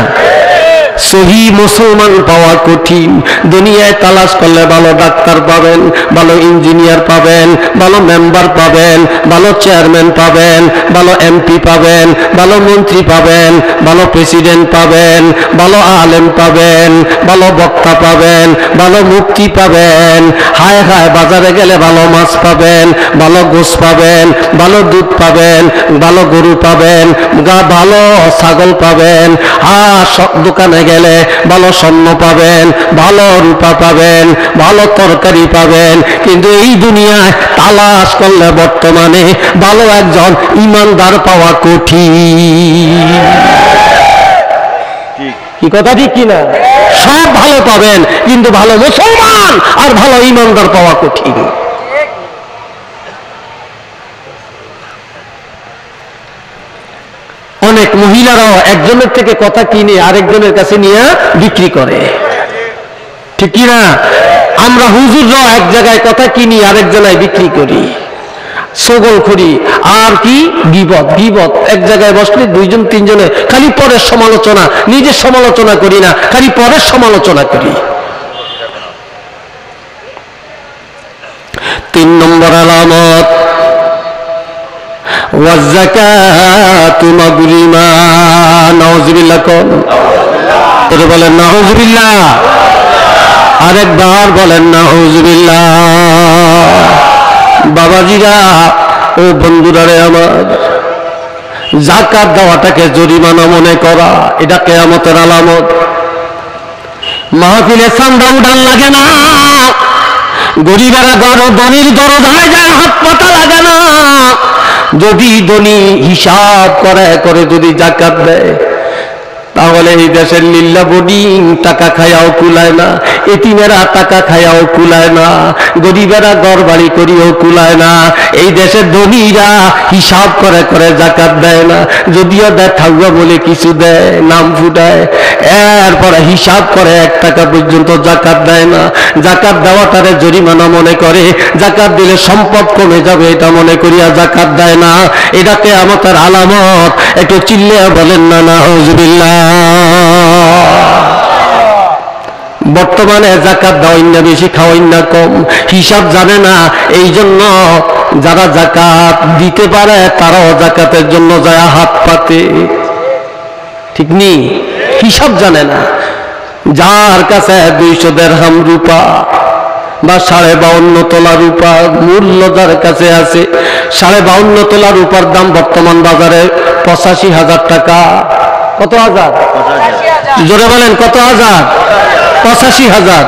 সহি মুসলমান পাওয়া কঠিন। দুনিয়ায় তালাশ করলে ভালো ডাক্তার পাবেন, ভালো ইঞ্জিনিয়ার পাবেন, ভালো মেম্বার পাবেন, ভালো চেয়ারম্যান পাবেন, ভালো এমপি পাবেন, ভালো মন্ত্রী পাবেন, ভালো প্রেসিডেন্ট পাবেন, ভালো আলেম পাবেন, ভালো বক্তা পাবেন, ভালো মুফতি পাবেন। হায় হায়, বাজারে গেলে ভালো মাছ পাবেন, ভালো গোশ পাবেন, ভালো দুধ পাবেন, ভালো গরু পাবেন, ভালো ছাগল পাবেন। দোকানে গেলে ভালো স্বর্ণ পাবেন, ভালো রূপা পাবেন, ভালো তরকারি পাবেন। কিন্তু এই দুনিয়ায় তালাশ করলে বর্তমানে ভালো একজন ইমানদার পাওয়া কঠিন। কি কথা ঠিক কিনা? সব ভালো পাবেন, কিন্তু ভালো মুসলমান আর ভালো ইমানদার পাওয়া কঠিন। অনেক মহিলারাও একজনের থেকে কথা কিনে আরেকজনের কাছে নিয়ে বিক্রি করে, ঠিক কিনা? আমরা হুজুররাও এক জায়গায় কথা কিনি আরেক জায়গায় বিক্রি করি, সগল করি। আর কি গীবত, গীবত এক জায়গায় বসলে দুইজন তিনজনে খালি পরের সমালোচনা, নিজের সমালোচনা করি না, খালি পরের সমালোচনা করি। 3 নম্বর আলামত ওয়াজ্জাকাতু মাগরিমা। নাউযুবিল্লাহ কোন তোরে বলেন নাউযুবিল্লাহ, আরেকবার বলেন নাউযুবিল্লাহ। বাবাজিরা ও বন্ধুরারে আমার, যাকাত দেওয়াটাকে জরিমানা মনে করা, এটা কিয়ামতের আলামত। মাহফিলে চান্দা উঠান লাগে না, গরিবেরা ধনীর দরজায় যায় হাত পাতা লাগে না। যদি ধনী হিসাব করে যদি যাকাত দেয়, তাহলে এই দেশের লিল্লা বোর্ডিং টাকা খায়াও কুলায় না, এতিমেরা টাকা খায়াও কুলায় না, গরিবেরা ঘর বাড়ি করিও কুলায় না। এই দেশের ধনীরা হিসাব করে যাকাত দেয় না, যদিও দেয় থাকবা বলে কিছু দেয়, নাম ফুটায়, এরপরে হিসাব করে 1 টাকা পর্যন্ত যাকাত দেয় না। যাকাত দেওয়াটারে জরিমানা মনে করে, যাকাত দিলে সম্পদ কমে যাবে এটা মনে করিয়া যাকাত দেয় না। এটা কিয়ামতের আলামত। একটু চিল্লে বলেন না নাউযুবিল্লাহ। বর্তমানে যাকাত দেওয়াই না বেশি, খাওয়াই না কম, হিসাব জানে না। এই জন্য যারা যাকাত দিতে পারে তারাও যাকাতের জন্য যায় হাত পাতে, ঠিক নেই? হিসাব জানে না। যার কাছে 200 দিরহাম রূপা বা 52.5 তোলা রূপা মূল্য যার কাছে আছে, 52.5 তোলা রূপার দাম বর্তমান বাজারে 85,000 টাকা। কত হাজার? জোরে বলেন কত হাজার? 85,000।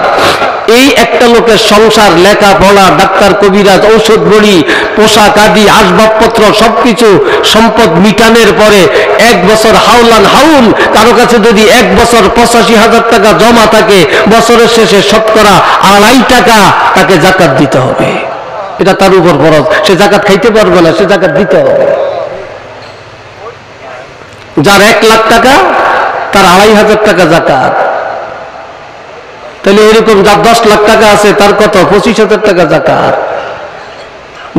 এই একটা লোকের সংসার, লেখাপড়া, ডাক্তার কবিরাজ, ঔষধ বড়ি, পোশাক আদি আসবাবপত্র সবকিছু সম্পদ মিটানের পরে 1 বছর হাউলান হাউল কারো কাছে যদি 1 বছর 85,000 টাকা জমা থাকে, বছরের শেষে শতকরা 2.5 টাকা তাকে যাকাত দিতে হবে। এটা তার উপর ফরজ। সে যাকাত খাইতে পারবে না, সে যাকাত দিতে হবে। যার 1 লাখ টাকা তার 2,500 টাকা যাকাত। তাহলে এরকম যার 10 লাখ টাকা আছে তার কত? 25,000 টাকা যাকাত।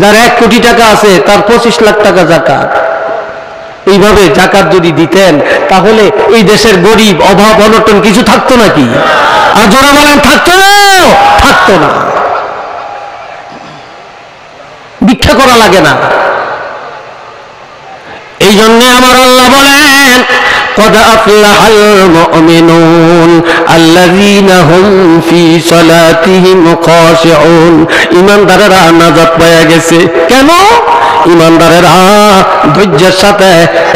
যার 1 কোটি টাকা আছে তার 25 লাখ টাকা যাকাত। এইভাবে যাকাত যদি দিতেন তাহলে এই দেশের গরিব, অভাব, অনটন কিছু থাকতো নাকি? আর জোরে বলেন থাকতো? থাকতো না। ভিক্ষা করা লাগে না। এই জন্য আমার আল্লাহ বলেন قد أفلح المؤمنون الذين هم في صلاتهم خاشعون। ইমানদারেরা নাজাত পেয়ে গেছে। কেন? ইমানদারেরা ধৈর্যের সাথে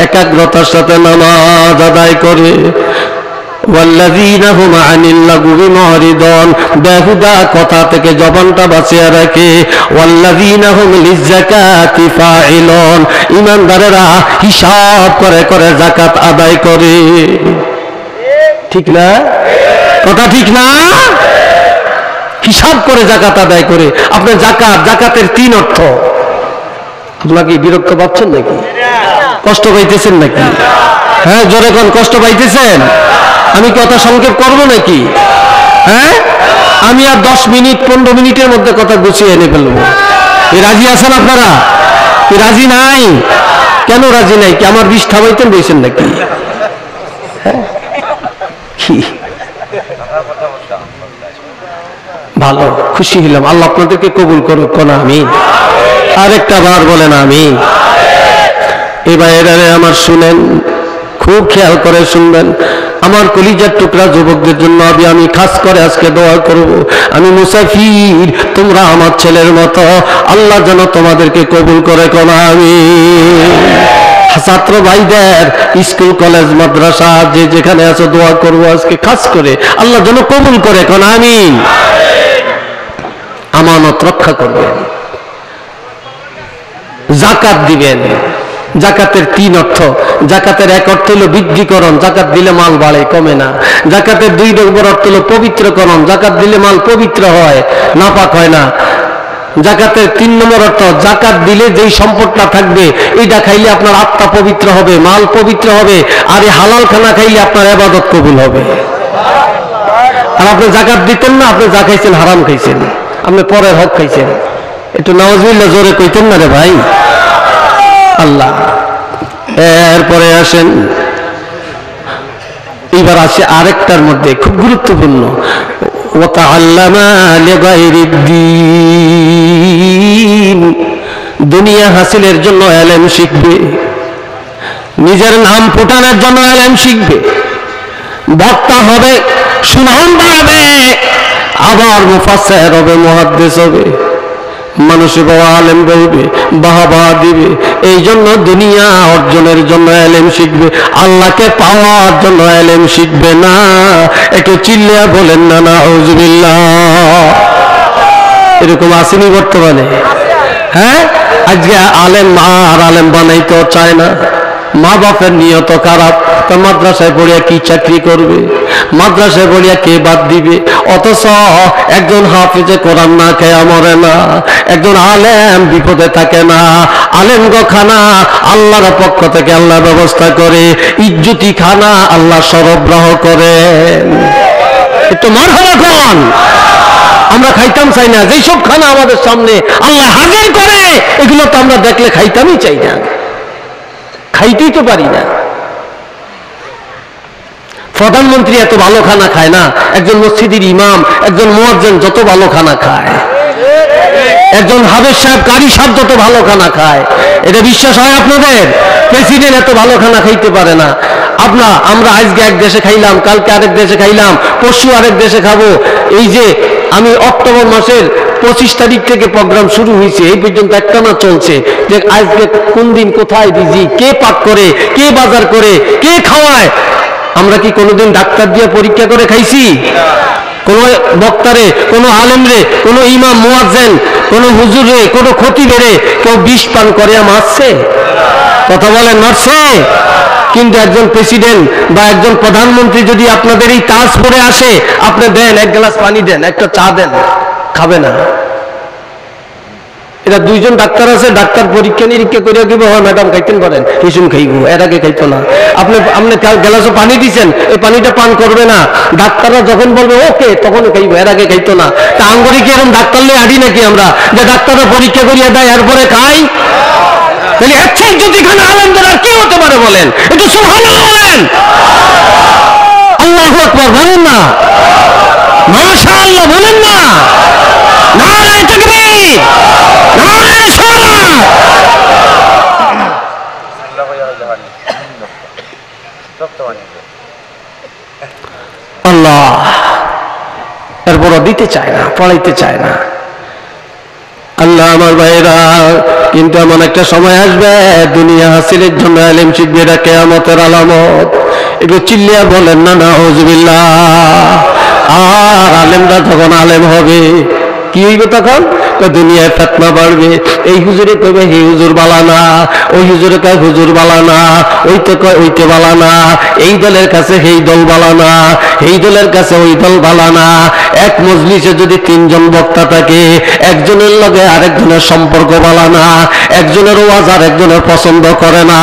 একাগ্রতার সাথে নামাজ আদায় করে। والذين هم عن اللغو معرضون, বেহুদা কথা থেকে জবানটা বাঁচিয়ে রাখে। والذين هم للزكاة فاعلون, ইমানদারেরা হিসাব করে যাকাত আদায় করে। ঠিক না কথা? ঠিক না? হিসাব করে যাকাত আদায় করে। আপনার যাকাতের 3 অর্থ। আপনারা কি বিরক্ত পাচ্ছেন নাকি? কষ্ট পাইতেছেন নাকি? হ্যাঁ জোরে কোন কষ্ট পাইতেছেন? আমি কথা সংক্ষেপ করবো নাকি? হ্যাঁ, আমি আর 10 মিনিট 15 মিনিটের মধ্যে কথা গুছিয়ে এনে ফেলবো। রাজি আছেন আপনারা? রাজি নাই? কেন রাজি নাই? কি আমার বিষ থামাইতেন বলছেন নাকি? কি ভালো, খুশি হলাম। আল্লাহ আপনাদেরকে কবুল করুক না আমিন। আরেকটা বার বলেন আমিন। এবার এরারে আমার শুনেন, খুব খেয়াল করে শুনবেন। আমার কলিজার টুকরা যুবকদের জন্য আমি খাস করে আজকে দোয়া করব। আমি মুসাফির, তোমরা আমার ছেলের মতো, আল্লাহ যেন তোমাদেরকে কবুল করে কোনা আমিন। ছাত্র ভাইদের স্কুল কলেজ মাদ্রাসা যে যেখানে আছে দোয়া করব আজকে খাস করে, আল্লাহ যেন কবুল করে কোনা আমিন। আমানত রক্ষা করবেন, যাকাত দিবেন। জাকাতের তিন অর্থ। জাকাতের এক অর্থ হলো বৃদ্ধিকরণ, জাকাত দিলে মাল বাড়ে কমে না। জাকাতের দুই নম্বর অর্থ হলো পবিত্রকরণ, জাকাত দিলে মাল পবিত্র হয়, নাপাক হয় না। জাকাতের তিন নম্বর অর্থ, জাকাত দিলে যেই সম্পদটা থাকবে এটা খাইলে আপনার আত্মা পবিত্র হবে, মাল পবিত্র হবে, আর এই হালাল খানা খাইলে আপনার ইবাদত কবুল হবে। আর আপনি জাকাত দিতেন না, আপনি যা খাইছেন হারাম খাইছেন, আপনি পরের হক খাইছেন। একটু নাউজুবিল্লাহ জোরে কইতেন না রে ভাই। আল্লাহ। এরপরে আসেন, এবার আসে আরেকটার মধ্যে খুব গুরুত্বপূর্ণ, ওয়াতাআল্লামা লিগাইরিদ্দীন। দুনিয়া হাসিলের জন্য ইলম শিখবে, নিজের নাম ফুটানোর জন্য ইলম শিখবে, বক্তা হবে, সুনাম বাড়াবে, আবার মুফাসসির হবে, মুহাদ্দিস হবে, মানুষে বাবা আলেম বলবে, বাহবা দিবে। এই জন্য দুনিয়া অর্জনের জন্য ইলম শিখবে, আল্লাহকে পাওয়ার জন্য ইলম শিখবে না। একটু চিল্লিয়া বলেন না নাউজুবিল্লাহ। এরকম আসেনি বর্তমানে? হ্যাঁ, আজকে আলেম আর আলেম বানাইতে চায় না। মা বাপের নিয়ত খারাপ, তো মাদ্রাসায় পড়িয়া কি চাকরি করবে, মাদ্রাসায় পড়িয়া কে বাদ দিবে। অথচ একজন হাফিজে কোরআন না খেয়া মরে না, একজন আলেম বিপদে থাকে না। আলেম গো খানা আল্লাহর পক্ষ থেকে আল্লাহ ব্যবস্থা করে, ইজ্জতি খানা আল্লাহ সরবরাহ করেন। একটু মারহাবা কোন। আমরা খাইতাম চাই না, যেই সব খানা আমাদের সামনে আল্লাহ হাজির করে, এগুলো তো আমরা দেখলে খাইতামই চাই না, খাইতেই তো পারি না। প্রধানমন্ত্রী এত ভালো খানা খায় না, একজন মসজিদের ইমাম, একজন মুয়াজ্জিন যত ভালো খানা খায়, একজন হাফেজ সাহেব, কারি সাহেব যত ভালো খানা খায়, এটা বিশ্বাস হয় আপনাদের? প্রেসিডেন্ট এত ভালো খানা খাইতে পারে না। আমরা আজকে এক দেশে খাইলাম, কালকে আরেক দেশে খাইলাম, পরশু আরেক দেশে খাবো। এই যে আমি অক্টোবর মাসের 25 তারিখ থেকে প্রোগ্রাম শুরু হয়েছে, এই পর্যন্ত একটানা চলছে যে আজকে কোন দিন কোথায় বিজি, কে পাক করে, কে বাজার করে, কে খাওয়ায়। আমরা কি কোনোদিন ডাক্তার দিয়ে পরীক্ষা করে খাইছি? কোন বক্তারে, কোন আলেমরে, কোন ইমাম মুয়াজ্জিন, কোন হুজুরে, কোন খতিবেরে কেউ বিষ পান করে মারছে? কথা বলেন, মারছে? কিন্তু একজন প্রেসিডেন্ট বা একজন প্রধানমন্ত্রী যদি আপনাদের এই তাজ পরে আসে, আপনি দেন এক গ্লাস পানি দেন, একটা চা দেন, খাবে না। এটা দুইজন ডাক্তার আছে, ডাক্তার পরীক্ষা নিরীক্ষা করে দিব, হয় ম্যাডাম খাইতেন পারেন, হিসুম খাইব, এর আগে খাইতো না। আপনি গ্লাসে পানি দিচ্ছেন, এই পানিটা পান করবে না, ডাক্তাররা যখন বলবে ওকে তখন খাইব, এর আগে খাইতো না। তা আঙ্গুরি কি এরকম ডাক্তার লই আডি নাকি আমরা, যে ডাক্তাররা পরীক্ষা করিয়া দেয় এরপরে খাই? তাহলে আচ্ছা যদি খানা আলেমদের আর কি হতে পারে বলেন? একটু সুবহানাল্লাহ বলেন, আল্লাহু আকবার বলেন না, মাশাআল্লাহ বলেন না, নারায়ে তাকবীর, নারায়ে রিসালাত। আল্লাহ এরপরও দিতে চায় না, পড়াইতে চায় না। আল্লাহ আমার ভাইরা, কিন্তু এমন একটা সময় আসবে দুনিয়া হাসিলের জন্য ইলম শিখবে, এটা কিয়ামতের আলামত। একটু চিল্লিয়া বলেন না নাউজুবিল্লাহ। আর আলেমরা যখন আলেম হবে কি হইবে তখন? দুনিয়ায় ফিতনা বাড়বে। এই হুজুরে কইবে হে হুজুর বালানা, ওই হুজুরে কয় হুজুর বালানা, ওই তো কয় ওইতে বালানা, এই দলের কাছে এই দল বালানা, এই দলের কাছে ওই দল বালানা। এক মজলিসে যদি 3 জন বক্তা থাকে, একজনের লগে আরেকজনের সম্পর্ক বালানা, একজনের ওয়াজ আরেকজনের পছন্দ করে না।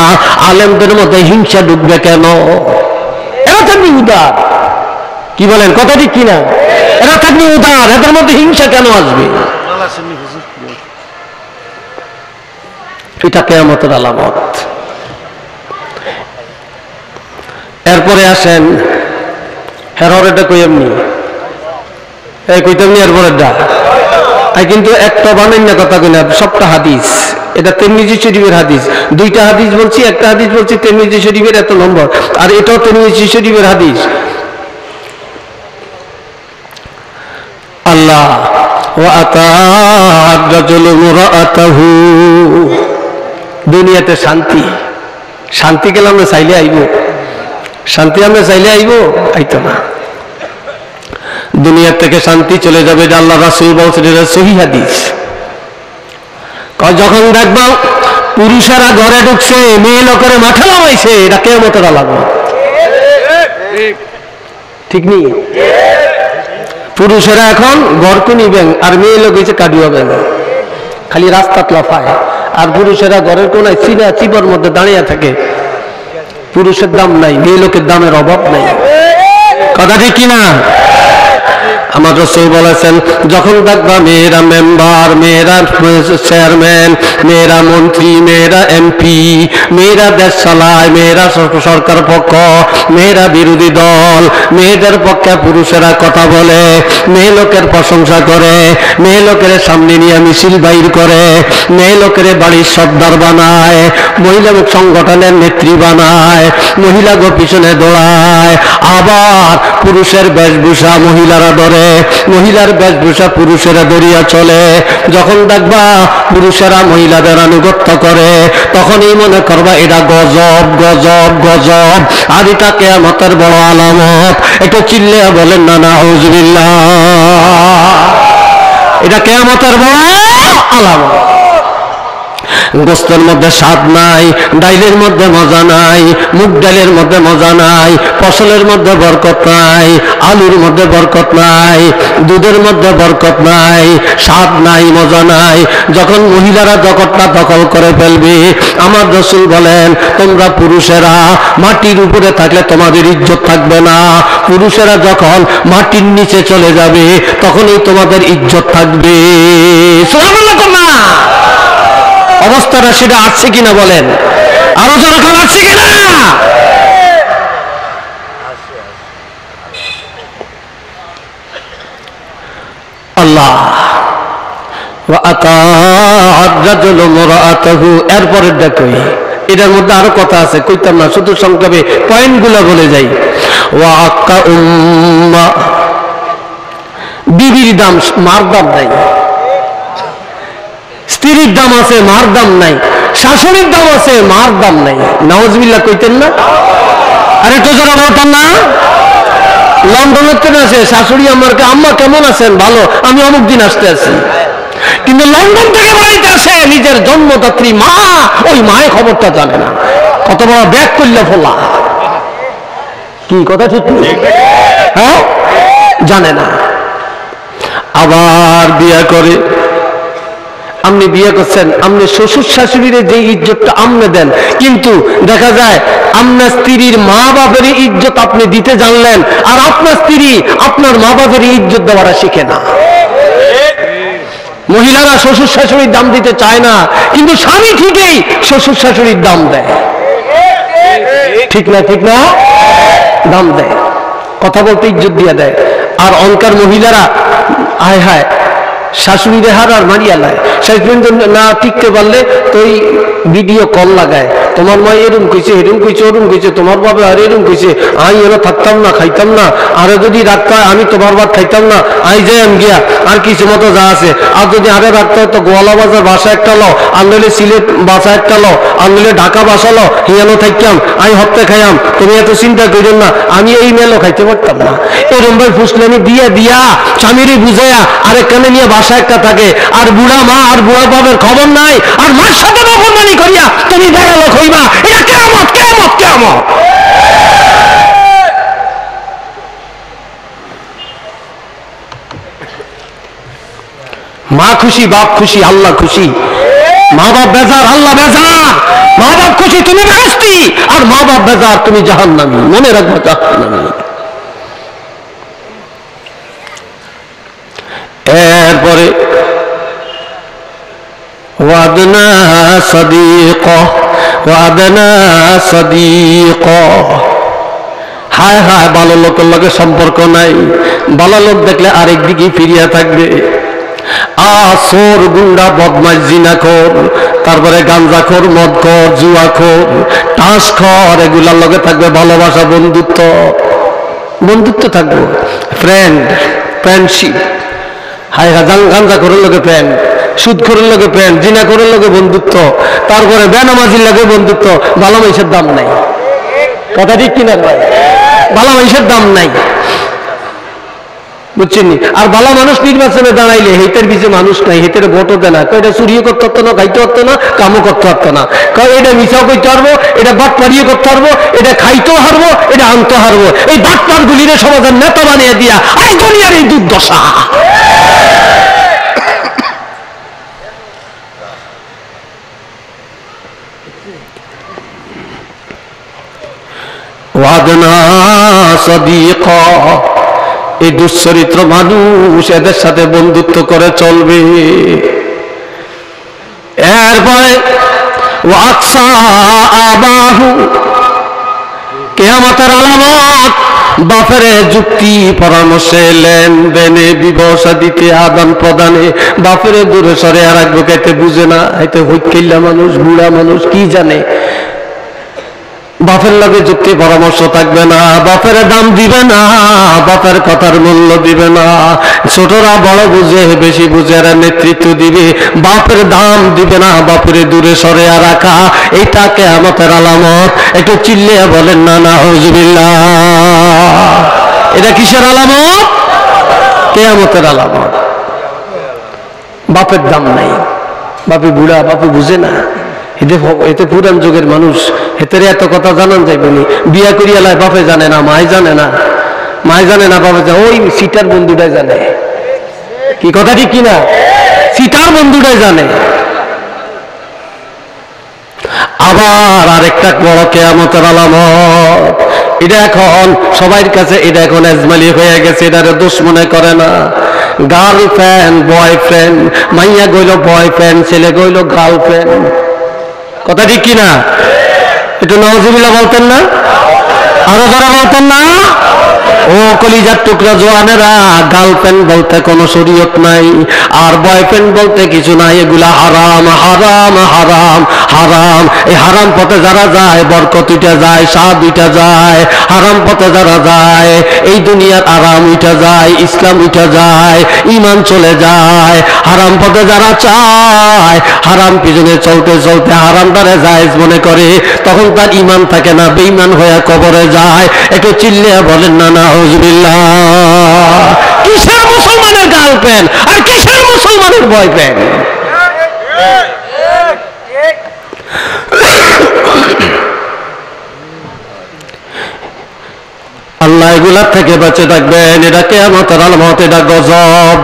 আলেমদের মধ্যে হিংসা ঢুকবে কেন? এরা থাকবে উদার, কি বলেন, কথা ঠিক কিনা? এরা থাকবে উদার, এদের মধ্যে হিংসা কেন আসবে? এটা কিয়ামতের আলামত। এরপরে আসেন, হেরর এটা কই এমনি এই কইতাম নি এরপর এটা কিন্তু একটা বানাই না কথা কই না সবটা হাদিস এটা তিরমিজি শরীফের হাদিস দুইটা হাদিস বলছি একটা হাদিস বলছি তিরমিজি শরীফের এত নম্বর আর এটাও তিরমিজি শরীফের হাদিস আল্লাহ ওয়া আতা'আর রাজুলু মুরাআতাহু দুনিয়াতে শান্তি শান্তি গেলে আমরা চাইলে আইব শান্তি আমরা চাইলে আইব আইতো না দুনিয়া থেকে শান্তি চলে যাবে যে আল্লাহ রাসূল বলছেন এটা সহিহ হাদিস যখন দেখবা পুরুষেরা ঘরে ঢুকছে মেয়ে লোকের মাঠে নামাইছে এটা কিয়ামতের আলামত ঠিক নেই পুরুষেরা এখন ঘরকে নিবেন আর মেয়ে লোক হয়েছে কাটিয়ে বেন খালি রাস্তা লাফায় আর পুরুষেরা ঘরের কোনায় চিপার মধ্যে দাঁড়িয়ে থাকে পুরুষের দাম নাই মেয়ে লোকের দামের অভাব নাই কথা ঠিক কিনা আমার রাসূল বলেছেন যখন দেখবা মেয়েরা মেম্বার মেয়েরা চেয়ারম্যান মেয়েরা মন্ত্রী মেয়েরা এমপি মেয়েরা দেশ চালায় মেয়েরা সরকার পক্ষ মেয়েরা বিরোধী দল মেয়েদের পক্ষে পুরুষেরা কথা বলে মেয়ে লোকের প্রশংসা করে মেয়ে লোকের সামনে নিয়ে মিছিল বাইর করে মেয়ে লোকের বাড়ির সর্দার বানায় মহিলা সংগঠনের নেত্রী বানায় মহিলা গো পিছনে দৌড়ায় আবার পুরুষের বেশভূষা মহিলারা ধরে মহিলার বেশভূষা পুরুষেরা দরিয়া চলে যখন দেখবা পুরুষেরা মহিলাদের আনুগত্য করে তখনই মনে করবা এটা গজব গজব গজব আর এটা কিয়ামতের বড় আলামত একটু চিল্লে বলেন না নাউজুবিল্লাহ এটা কিয়ামতের বড় আলামত গোস্তের মধ্যে স্বাদ নাই ডাইলের মধ্যে মজা নাই মুগ ডালের মধ্যে মজা নাই ফসলের মধ্যে বরকত নাই আলুর মধ্যে বরকত নাই দুধের মধ্যে বরকত নাই স্বাদ নাই মজা নাই যখন মহিলারা জগৎটা দখল করে ফেলবে আমার রাসূল বলেন তোমরা পুরুষেরা মাটির উপরে থাকলে তোমাদের ইজ্জত থাকবে না পুরুষেরা যখন মাটির নিচে চলে যাবে তখনই তোমাদের ইজ্জত থাকবে সুবহানাল্লাহ না অবস্থাটা সেটা আছে কিনা বলেন আরো যখন আছে কিনা আল্লাহ ওয়া আতা'আর রাজুলু মুরাআতাহু এরপরের দেখই এটার মধ্যে আরো কথা আছে কইতাম না শুধু সংক্ষেপে পয়েন্টগুলো বলে যাই ওয়া আক্কা উম্মা বিবির দাম মার দাম নাই স্ত্রীর দাম আছে মার দাম নাই শাশুড়ির দাম আছে মার দাম নাই নাউজুবিল্লাহ কইতেন না আরে তো যারা বলতাম না লন্ডনের থেকে আসে শাশুড়ি আমাকে আম্মা কেমন আছেন ভালো আমি অমুক দিন আসতে আছি কিন্তু লন্ডন থেকে বাড়িতে আসে নিজের জন্মদাত্রী মা ওই মায়ের খবরটা জানে না কত বড় ব্যাগ করলে ফোলা কি কথা ঠিক হ্যাঁ জানে না আবার বিয়ে করে আপনি বিয়ে করছেন আপনি শ্বশুর শাশুড়ির যে ইজ্জতটা আপনি দেন কিন্তু দেখা যায় আপনার স্ত্রীর মা বাপের ইজ্জত আপনি দিতে জানলেন আর আপনার স্ত্রী আপনার মা বাপের ইজ্জত দেওয়াটা শিখে না মহিলারা শ্বশুর শাশুড়ির দাম দিতে চায় না কিন্তু স্বামী ঠিকই শ্বশুর শাশুড়ির দাম দেয় ঠিক না দাম দেয় কথা বলতে ইজ্জত দিয়ে দেয় আর অনকার মহিলারা আয় হায় শাশুড়িরে হার আর মারিয়া লায় শেষ পর্যন্ত না টিকতে পারলে তো ওই ভিডিও কল লাগায় তোমার মা এরম কইছে এরম কইছে ওরম কইছে তোমার বাবা আর এরম কইছে আমি এরা থাকতাম না খাইতাম না আরে যদি রাখতে হয় আমি তোমার ভাত খাইতাম না আই যাই আমি গিয়া আর কিছু মতো যা আছে আর যদি আরে রাখতে হয় তো গোয়ালা বাজার বাসা একটা লো আনলে সিলেট বাসা একটা লো আনলে ঢাকা বাসা লো হিয়ানো থাকতাম আমি হপ্তে খাইয়াম তুমি এত চিন্তা করেন না আমি এই মেলও খাইতে পারতাম না এরম ভাই ফুসলানি দিয়া স্বামীরই বুঝাইয়া আরেকখানে নিয়ে বাসা একটা থাকে আর বুড়া মা আর বুড়া বাবার খবর নাই আর মার সাথে অপমানি করিয়া তুমি দেখালো হইবা এটা কিয়ামত কিয়ামত কিয়ামত মা খুশি বাপ খুশি আল্লাহ খুশি মা বাপ বেজার আল্লাহ বেজার মা বাপ খুশি তুমি বেহেশতি আর মা বাপ বেজার তুমি জাহান্নামী মনে রাখবে জাহান্নামী এরপরে ওয়াদনা সাদিক হায় হায় ভালো লোকের লগে সম্পর্ক নাই, ভালো লোক দেখলে আরেক দিকে ফিরিয়া থাকবে। চোর, গুন্ডা, বদমাশ, জিনাখোর, তারপরে গাঞ্জাখোর, মদখোর, জুয়াখোর, টাসখোর, এগুলার লগে থাকবে ভালোবাসা, বন্ধুত্ব, বন্ধুত্ব থাকবে, ফ্রেন্ডশিপ। হায় হায় গাঞ্জাখোরের লগে ফ্রেন্ড, সুদখোরের লগে ফ্রেন্ড, জিনাখোরের লগে বন্ধুত্ব, তারপরে বেনামাজির লগে বন্ধুত্ব। ভালো মানুষের দাম নাই, কথা ঠিক কিনা ভাই? ভালো মানুষের দাম নাই, বুঝছেন? আর ভালো মানুষ নির্বাচনে দাঁড়াইলে হেতের পিছিয়ে মানুষ নাই, হেতের ভোটও দেয় না। এটা চুরিও করতে পারতো না, খাইতে পারতো না, কামও করতে পারতো না। এটা মিশাও করতে পারবো, এটা বাট পাড়িয়ে করতে পারবো, এটা খাইতেও হারবো, এটা আনতে হারবো। এই বাট পার গুলিরে সমাজের নেতা বানিয়ে দিয়া এই দুনিয়ার এই দুর্দশা। ওয়াদনা সাদিকা, এই দুশ্চরিত্র মানুষ এদের সাথে বন্ধুত্ব করে চলবে। এরপরে ওয়াকসা আবাহু, কিয়ামতের আলামত, বাপের যুক্তি পরামর্শে, লেনদেনে, বিবাহ শাদীতে, আদান প্রদানে বাপের দূরে সরে আর এক বুকেতে বুঝে না, এতে হইকিল্লা মানুষ, বুড়া মানুষ, কি জানে। বাপের লগে যুক্তি পরামর্শ থাকবে না, বাপের দাম দিবে না, বাপের কথার মূল্য দিবে না। ছোটরা বড় বুঝে, বেশি বুঝে এরা নেতৃত্ব দিবে, বাপের দাম দিবে না, বাপের দূরে সরে রাখা, এটা কিয়ামতের আলামত। একটু চিল্লিয়ে বলেন না নাউজুবিল্লাহ। এটা কিসের আলামত? কিয়ামতের আলামত। বাপের দাম নাই, বাপে বুড়া, বাপে বুঝে না। এতে পুরান যুগের মানুষ, হেতের এত কথা জানান যাইবেনি। বিয়া করিয়া লাই বাপে জানে না, মায় জানে না, মায় জানে না, বাপে জানে, ওই সিটার বন্ধুটাই জানে। কি কথা ঠিক কিনা? সিটার বন্ধুটাই জানে। আবার আরেকটা বড় কিয়ামতের আলামত, এটা এখন সবার কাছে, এটা এখন আজমালি হয়ে গেছে, এটারে দোষ মনে করে না। গার্লফ্রেন্ড, বয়ফ্রেন্ড, মাইয়া গইল বয়ফ্রেন্ড, ছেলে গইল গার্লফ্রেন্ড। কথা ঠিক কিনা? একটু নাউজুবিল্লাহ বলতেন না? আরো যারা বলতেন না? ও কলিজার টুকরা জওয়ানেরা, গার্লফ্রেন্ড বলতে কোনো শরীয়ত নাই, আর বয়ফ্রেন্ড বলতে কিছু নাই। এগুলা হারাম, হারাম, হারাম, হারাম। এই হারাম পথে যারা যায় বরকত উঠে যায়, স্বাদ উঠে যায়। হারাম পথে যারা যায় এই দুনিয়ার আরাম উঠে যায়, ইসলাম উঠে যায়, ঈমান চলে যায়। হারাম পথে যারা চায়, হারাম পিছনে চলতে চলতে হারামটারে জায়েজ মনে করে, তখন তার ঈমান থাকে না, বেঈমান হয়ে কবরে যায়। একটু চিল্লিয়ে বলেন না নাউজুবিল্লাহ। কিসের মুসলমানের গার্লফ্রেন্ড আর কিসের মুসলমানের বয়ফ্রেন্ড? আল্লাহ এগুলার থেকে বেঁচে থাকবেন। এটা কিয়ামতের আলামত, এটা গজব।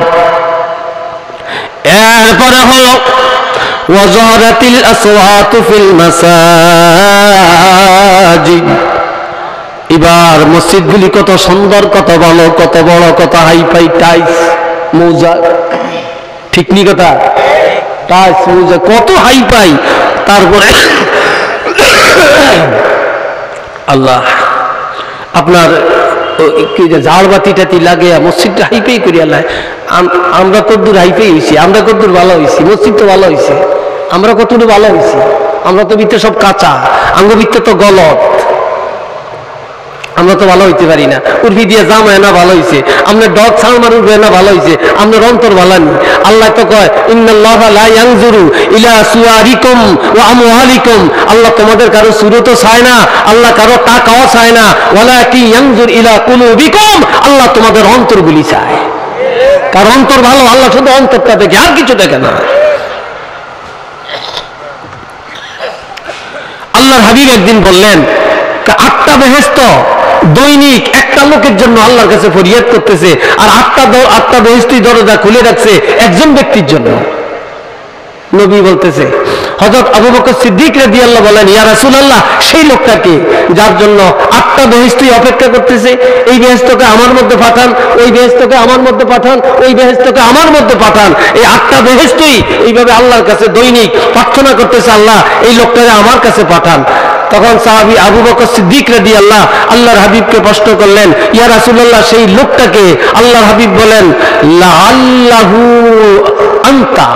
এরপরে হলো ওয়াজারাতিল আসওয়াতু ফিল মাসাজিদ। এবার মসজিদগুলি কত সুন্দর, কত ভালো, কত বড়, কত হাইফাই, টাইস, মৌজা, ঠিক নি কথা? টাইস, মৌজা, কত হাইফাই। তারপরে আল্লাহ আপনার ঝাড়বাতি টাতি লাগে, মসজিদটা হাইফাই করিয়া লাই। আমরা কতদূর হাইফাই হয়েছি, আমরা কতদূর ভালো হয়েছি, মসজিদ তো ভালো হয়েছে, আমরা কতদূর ভালো হয়েছি? আমরা তো ভিতরে সব কাঁচা, আঙ্গ ভিতরে তো গলত, আমরা তো ভালো হইতে পারি না। উর্ফি দিয়ে জাম হয় না ভালো হয়েছে, আমরা ডগ ছাড় মারুর না ভালো হয়েছে, আমরা অন্তর ভালো নি। আল্লাহ তো কয় ইন্নাল্লাহা লা ইয়ানজুরু ইলা সুওয়ারিকুম ওয়া আমওয়ালিকুম। আল্লাহ তোমাদের কারো সুরত চায় না, আল্লাহ কারো টাকাও চায় না, ওয়ালাকিন ইয়ানজুর ইলা কুলুবিকুম। আল্লাহ তোমাদের অন্তরগুলি চায়। কার অন্তর ভালো, আল্লাহ শুধু অন্তরটা দেখে, আর কিছু দেখে না। আল্লাহর হাবিব একদিন বললেন, 8টা বেহেশত দৈনিক একটা লোকের জন্য আল্লাহর কাছে ফরিয়াদ করতেছে, আর 8টা বেহেশতি দরজা খুলে রাখছে একজন ব্যক্তির জন্য। নবী বলতেছে, হযরত আবু বকর সিদ্দিক রাদিয়াল্লাহু বলেন, ইয়া রাসূলুল্লাহ, সেই লোকটাকে যার জন্য 8টা বেহেশতি অপেক্ষা করতেছে, এই বেহেশতকে আমার মধ্যে পাঠান, ওই বেহেশতকে আমার মধ্যে পাঠান, ওই বেহেশতকে আমার মধ্যে পাঠান। এই 8টা বেহেশতই এইভাবে আল্লাহর কাছে দৈনিক প্রার্থনা করতেছে, আল্লাহ এই লোকটাকে আমার কাছে পাঠান। তখন সাহাবী আবু বকর সিদ্দিক রাদিয়াল্লাহু আল্লাহর হাবিবকে প্রশ্ন করলেন, ইয়া রাসূলুল্লাহ, সেই লোকটাকে? আল্লাহর হাবিব বলেন, লাআল্লাহু আনতা,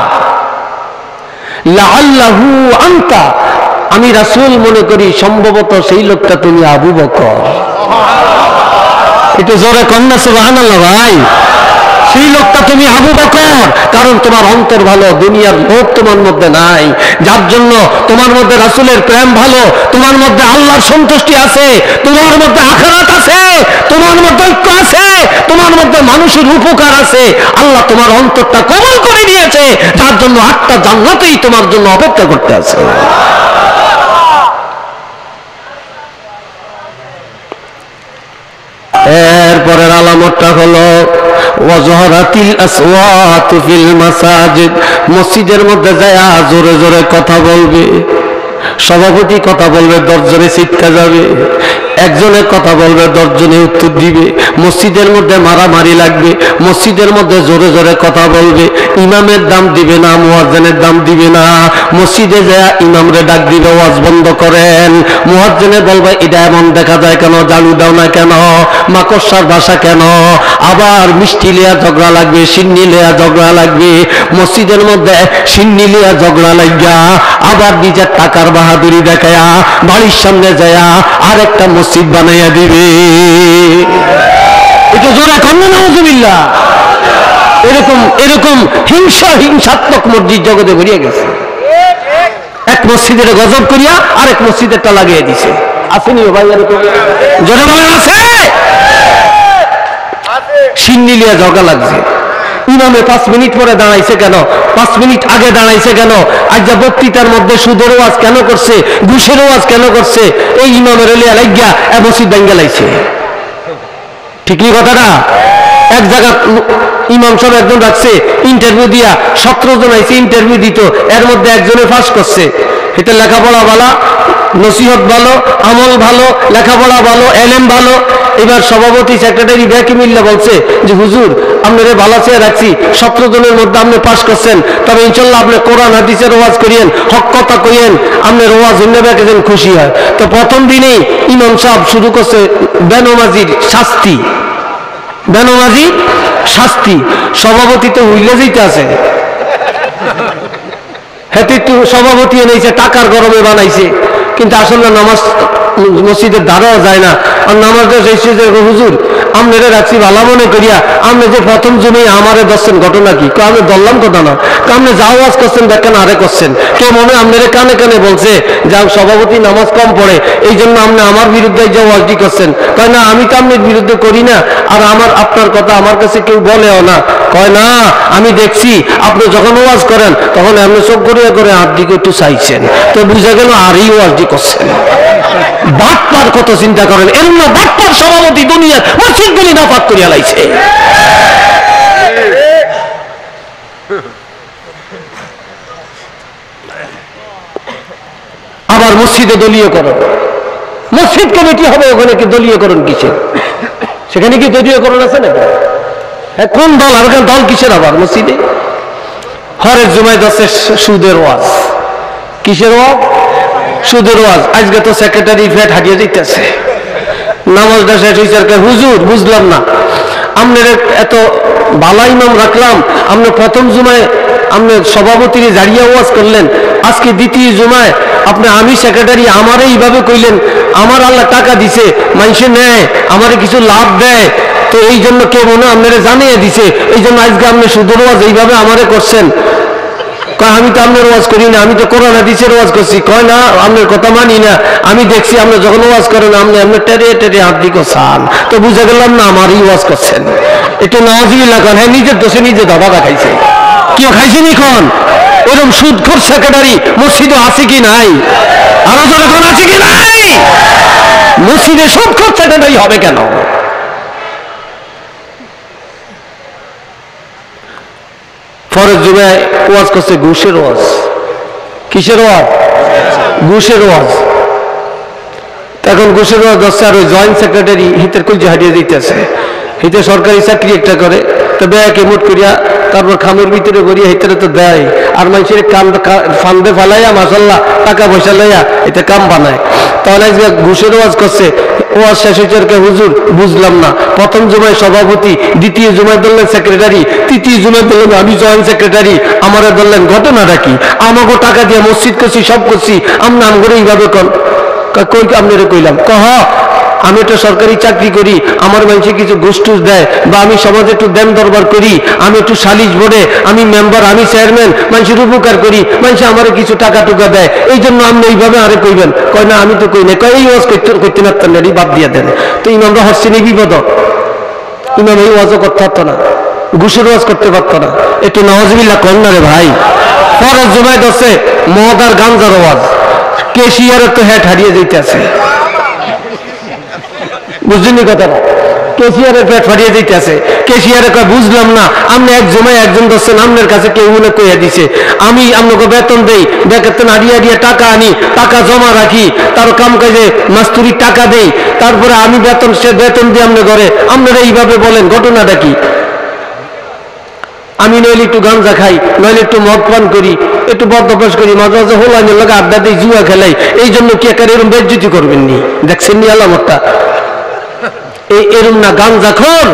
লাআল্লাহু আনতা, আমি রাসূল মনে করি সম্ভবত সেই লোকটা তুমি আবু বকর। একটু জোরে কন্যা সুবহানাল্লাহ ভাই। সেই লোকটা তুমি আবু বকর, কারণ তোমার অন্তর ভালো, দুনিয়ার লোভ তোমার মধ্যে নাই, যার জন্য তোমার মধ্যে রাসূলের প্রেম ভালো, তোমার মধ্যে আল্লাহর সন্তুষ্টি আছে, তোমার মধ্যে আখিরাত আছে, তোমার মধ্যে ঐক্য আছে, তোমার মধ্যে মানুষের উপকার আছে। আল্লাহ তোমার অন্তরটা কোমল করে দিয়েছে, যার জন্য 8টা জান্নাতেই তোমার জন্য অপেক্ষা করতে আছে। এরপরের আলামতটা হলো ওয়াজহারাতিল আসওয়াতু ফিল মাসাজিদ, মসজিদের মধ্যে যায় জোরে জোরে কথা বলবে, সভাপতি কথা বলবে, 10 জনে চিৎকার যাবে, একজনের কথা বলবে, 10 জনে উত্তর দিবে, মসজিদের মধ্যে মারামারি লাগবে, মসজিদের মধ্যে জোরে জোরে কথা বলবে, ইমামের দাম দিবে না, মুয়াজ্জিনের দাম দিবে না, মসজিদে যায় ইমামরে ডাক দিবে, ওয়াজ বন্ধ করেন, মুয়াজ্জিনে বলবে এটা এমন দেখা যায় কেন, জালু দাও না কেন, মাকড়সার ভাষা কেন, আবার মিষ্টি লিয়া ঝগড়া লাগবে, সিন্নি লিয়া ঝগড়া লাগবে, মসজিদের মধ্যে সিন্নি লিয়া ঝগড়া লাগিয়া আবার নিজের টাকার বাহাদুরি দেখায়া বাড়ির সামনে যায়া আর একটা মসজিদ বানাইয়া দিবে। এটা জোরে কন্যা নাউজুবিল্লাহ। এরকম এরকম হিংসাত্মক মসজিদ জগতে ভরিয়া গেছে। এক মসজিদের গজব করিয়া আরেক মসজিদেরটা লাগিয়ে দিছে। আসেনি ভাই? এরকম জোরে বলেন আছে? সিন্নি লিয়া ঝগড়া লাগছে। ইমামে 5 মিনিট পরে দাঁড়াইছে কেন, 5 মিনিট আগে দাঁড়াইছে কেন, আজ যা বক্তৃতার মধ্যে সুদের ওয়াজ কেন করছে, ঘুষের ওয়াজ কেন করছে, ওই ইমামের লিয়া লাগিয়া মসজিদ ভেঙে লাইছে। ঠিক নি কথাটা? এক জায়গা ইমাম সাহেব একজন রাখছে, ইন্টারভিউ দিয়া 17 জন আইছে ইন্টারভিউ দিত, এর মধ্যে একজনে পাস করছে। এটা লেখাপড়া ভালো, নসিহত ভালো, আমল ভালো, লেখাপড়া ভালো, এলেম ভালো। এবার সভাপতি সেক্রেটারি ব্যাকি মিল্লা বলছে যে হুজুর আপনারে ভালো চেয়ে রাখছি, 17 জনের মধ্যে আপনি পাস করছেন, তবে ইনশাল্লাহ আপনি কোরআন হাদিসের ওয়াজ করিয়েন, হক কথা কইয়েন, আপনার ওয়াজ হইলে ব্যাকে যেন খুশি হয়। তো প্রথম দিনেই ইমাম সাহেব শুরু করছে বেনমাজির শাস্তি, বেনমাজি শাস্তি। সভাপতি তো উইলে যেতে আছে, হেতে একটু সভাপতি এনেছে, টাকার গরমে বানাইছে, কিন্তু আসলে নামাজ মসজিদের দ্বারাও যায় না। আর নামাজটা এসে যে হুজুর আপনারা রাখছি ভালো মনে করিয়া আপনি যে প্রথম জমি আমারে দর্শন ঘটনা কি, আমি ধরলাম কথা না, আপনি যা ওয়াজ করছেন দেখেন আরে করছেন, কেউ মনে আপনারা কানে কানে বলছে যা সভাপতি নামাজ কম পড়ে এই জন্য আপনি আমার বিরুদ্ধে যে ওয়াজটি করছেন। কয় না, আমি তো আপনার বিরুদ্ধে করি না, আর আপনার কথা আমার কাছে কেউ বলেও না। কয় না, আমি দেখছি আপনি যখন ওয়াজ করেন তখন আপনি চোখ করিয়া করে হাত দিকে একটু চাইছেন, তো বুঝা গেল আর এই ওয়াজটি করছেন। বাটপার কত চিন্তা করেন, এমন বাটপার সভাপতি দুনিয়ার মসজিদগুলি নাপাক করিয়া লাইছে। আবার মসজিদে দলীয়করণ, মসজিদ কমিটি হবে, ওখানে কি দলীয়করণ কিসের? সেখানে কি দলীয়করণ আছে নাকি? হ্যাঁ, কোন দল? আর ওখানে দল কিসের আবার মসজিদে? হরের জুমায় যাচ্ছে সুদের ওয়াজ। কিসের ওয়াজ? সুদের ওয়াজ। আজকে তো সেক্রেটারি ফ্যাট হাঁটিয়ে দিতেছে, নামাজটা শেষ হয়েছে। হুজুর বুঝলাম না, আপনার এত ভালো ইমাম রাখলাম, আপনি প্রথম জুমায় আপনি সভাপতির জারিয়া ওয়াজ করলেন, আজকে দ্বিতীয় জুমায় আপনি আমি সেক্রেটারি আমারে এইভাবে কইলেন, আমার আল্লাহ টাকা দিছে, মানুষে নেয়, আমারে কিছু লাভ দেয়, তো এই জন্য কেউ মনে আপনারা জানিয়ে দিছে, এই জন্য আজকে আপনি সুদের ওয়াজ এইভাবে আমারে করছেন। কয় আমি তো আপনার ওয়াজ করি না, আমি তো কোরআন হাদিসের ওয়াজ করছি। কয় না, আপনার কথা মানি না, আমি দেখছি আপনি যখন ওয়াজ করেন আপনি আপনার টেরে টেরে হাত দিকে চান, তো বুঝে গেলাম না আমারই ওয়াজ করছেন। একটু নাওয়াজিবিল্লাহ করেন। হ্যাঁ, নিজের দোষে নিজে দাবা খাইছে। কেউ খাইছেন এখন? ওরকম সুদখোর সেক্রেটারি মসজিদে আছে কি নাই? আরো যখন আছে কি নাই? মসজিদে সুদখোর সেক্রেটারি হবে কেন? ফরজ জুমায় ওয়াজ করছে ঘুষের ওয়াজ। কিসের ওয়াজ? ঘুষের ওয়াজ। এখন ঘুষের ওয়াজ হচ্ছে, আর ওই জয়েন্ট সেক্রেটারি হিতের কুলজে হারিয়ে দিতেছে, হিতে সরকারি চাকরি একটা করে, তো ব্যাকে মুট করিয়া তারপর খামের ভিতরে করিয়া হিতরে তো দেয়, আর মানুষের কাম ফান্দে ফালাইয়া মাসাল্লাহ টাকা পয়সা লইয়া এটা কাম বানায়। তাহলে ঘুষের ওয়াজ করছে, ওয়াজ শেষ হয়েছে হুজুর বুঝলাম না, প্রথম জুমায় সভাপতি, দ্বিতীয় জুমায় ধরলেন সেক্রেটারি, তৃতীয় জুমায় ধরলেন আমি জয়েন্ট সেক্রেটারি, আমারে ধরলেন ঘটনাটা কি? আমাকে টাকা দিয়ে মসজিদ করছি, সব করছি, আমরা নাম করে এইভাবে কই আপনারে কইলাম কহ আমি একটা সরকারি চাকরি করি, আমার মানুষে কিছু ঘুষ টুস দেয়, বা আমি সমাজে একটু দেন দরবার করি, আমি একটু সালিশ বোর্ডে আমি মেম্বার, আমি চেয়ারম্যান, মানুষের উপকার করি, মানুষ আমার কিছু টাকা টুকা দেয়, এই জন্য আপনি এইভাবে আরে কইবেন? কয় না আমি তো কই না, কয় এই ওয়াজ করতে না বাদ দিয়ে দেন। তো ইমামরা হচ্ছে নি বিপদ, ইমাম এই ওয়াজও করতে পারতো না, ঘুষের ওয়াজ করতে পারতো না। একটু নওয়াজবিল্লাহ কর না রে ভাই। ফরজ জমায় দছে মদ আর গাঞ্জার ওয়াজ, কেশিয়ারের তো হেড হারিয়ে যাইতে আছে, বুঝলেন কথাটা? কেশিয়ারের পেট ফাটিয়ে দিতে আছে, কেশিয়ারে কয় বুঝলাম না, আপনি এক জমায় একজন দর্শন আপনার কাছে কেউ মনে কইয়া দিছে, আমি আপনাকে বেতন দেই, বেতন আড়িয়ে আড়িয়ে টাকা আনি, টাকা জমা রাখি, তার কাম কাজে মাস্তুরির টাকা দেই, তারপরে আমি বেতন সে বেতন দিয়ে আপনি ঘরে, আপনারা এইভাবে বলেন ঘটনাটা কি? আমি নইলে একটু গাঞ্জা খাই, নইলে একটু মদ পান করি, একটু বদভ্যাস করি, মাঝে মাঝে হোলাইনের লোক আড্ডা দিই, জুয়া খেলাই, এই জন্য কি একার এরকম বেজ্জতি করবেন নি? দেখছেন নি আলামতটা? এই এরম না গাঞ্জাখোর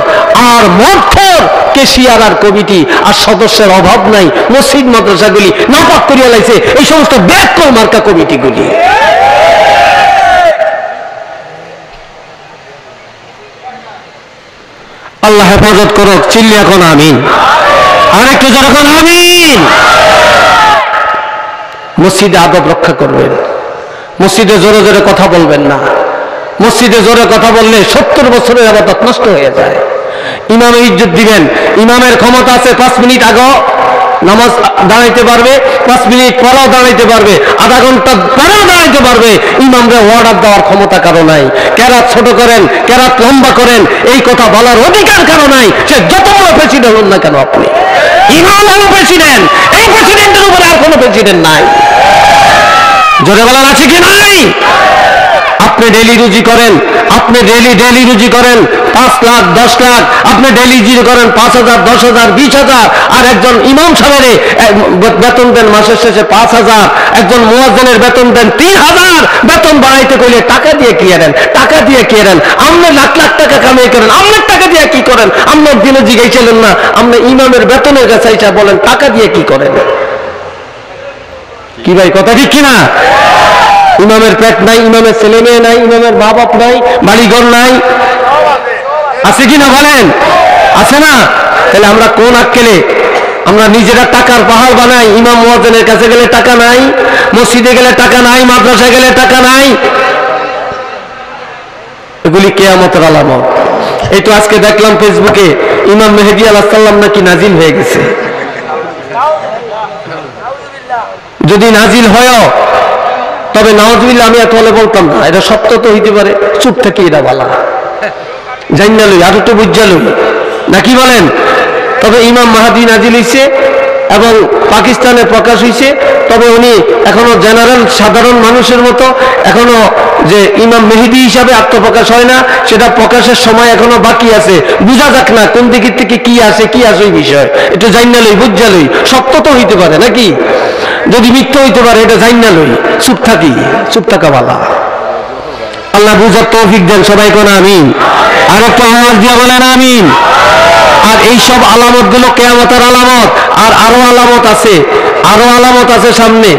আর মদখোর কেশিয়ার আর কমিটি আর সদস্যের অভাব নাই, মসজিদ মাদ্রাসাগুলি নাপাক করিয়া লাইছে এই সমস্ত ব্যাককল মার্কা কমিটিগুলি। আল্লাহ হেফাজত করুক, চিল্লি এখন আমিন, আর একটু যখন আমিন। মসজিদে আদব রক্ষা করবেন, মসজিদে জোরে জোরে কথা বলবেন না, মসজিদে জোরে কথা বললে 70 বছরের ইবাদত নষ্ট হয়ে যায়। ইমামের ইজ্জত দিবেন, ইমামের ক্ষমতা আছে 5 মিনিট আগে নামাজ দাঁড়াইতে পারবে, 5 মিনিট পরেও দাঁড়াইতে পারবে, আধা ঘন্টা পরেও দাঁড়াইতে পারবে, ইমামরে অর্ডার দেওয়ার ক্ষমতা কারো নাই। কেরাত ছোট করেন, কেরাত লম্বা করেন, এই কথা বলার অধিকার কারো নাই, সে যত বড় প্রেসিডেন্ট হন না কেন। আপনি ইমাম হলো প্রেসিডেন্ট, এই প্রেসিডেন্টের উপরে আর কোনো প্রেসিডেন্ট নাই। জোরে বলার আছে কি নাই? আপনি ডেলি রুজি করেন, আপনি ডেলি রুজি করেন 5 লাখ 10 লাখ, আপনি ডেলি রুজি করেন 5,000 10,000 20,000, আর একজন ইমাম সাহেবের বেতন দেন মাসের শেষে 5,000, একজন মুয়াজ্জিনের বেতন দেন 3,000, বেতন বাড়াইতে কইলে টাকা দিয়ে কি করেন? টাকা দিয়ে কি করেন? আপনি লাখ লাখ টাকা কামাই করেন, আপনার টাকা দিয়ে কি করেন? আপনার দিনে জিজ্ঞাসিলেন না, আপনি ইমামের বেতনের কাছে এসে বলেন টাকা দিয়ে কি করেন? কি ভাই কথা ঠিক কিনা? ইমামের পেট নাই, ইমামের ছেলে মেয়ে নাই, ইমামের মা বাপ নাই, বাড়িঘর নাই, আছে কিনা বলেন? আছে না? তাহলে আমরা কোন আক্কেলে আমরা নিজেরা টাকার পাহাড় বানাই? ইমাম মুয়াজ্জিনের কাছে গেলে টাকা নাই, মসজিদে গেলে টাকা নাই, মাদ্রাসায় গেলে টাকা নাই। এগুলি কিয়ামতের আলামত। এই তো আজকে দেখলাম ফেসবুকে ইমাম মেহেদী আলাইহিস সালাম নাকি নাজিল হয়ে গেছে। যদি নাজিল হয় তবে নাউজুবিল্লাহ, আমি এত হলে বলতাম না, এটা সত্য তো হইতে পারে, চুপ থেকে এটা বলা জাইনা লই, আর একটু বুঝা লই, নাকি বলেন? তবে ইমাম মাহাদি নাজিল হইছে এবং পাকিস্তানে প্রকাশ হইছে, তবে উনি এখনো জেনারেল সাধারণ মানুষের মতো এখনো যে ইমাম মেহেদী হিসাবে আত্মপ্রকাশ হয় না, সেটা প্রকাশের সময় এখনো বাকি আছে। বুঝা যাক না কোন দিক থেকে কি আসে এই বিষয়, একটু জাইনা লই, বুঝা লই, সত্য তো হইতে পারে নাকি, যদি মিথ্যা হইতে পারে, এটা জাইনা লই, চুপ থাকি, চুপ থাকা ভালো। আল্লাহ বুঝার তৌফিক দেন, সবাই কোন আমিন, আর একটু আওয়াজ দিয়ে বলেন আমিন। আর এই সব আলামত গুলো কিয়ামতের আলামত। আর আরো আলামত আছে, আরো আলামত আছে সামনে।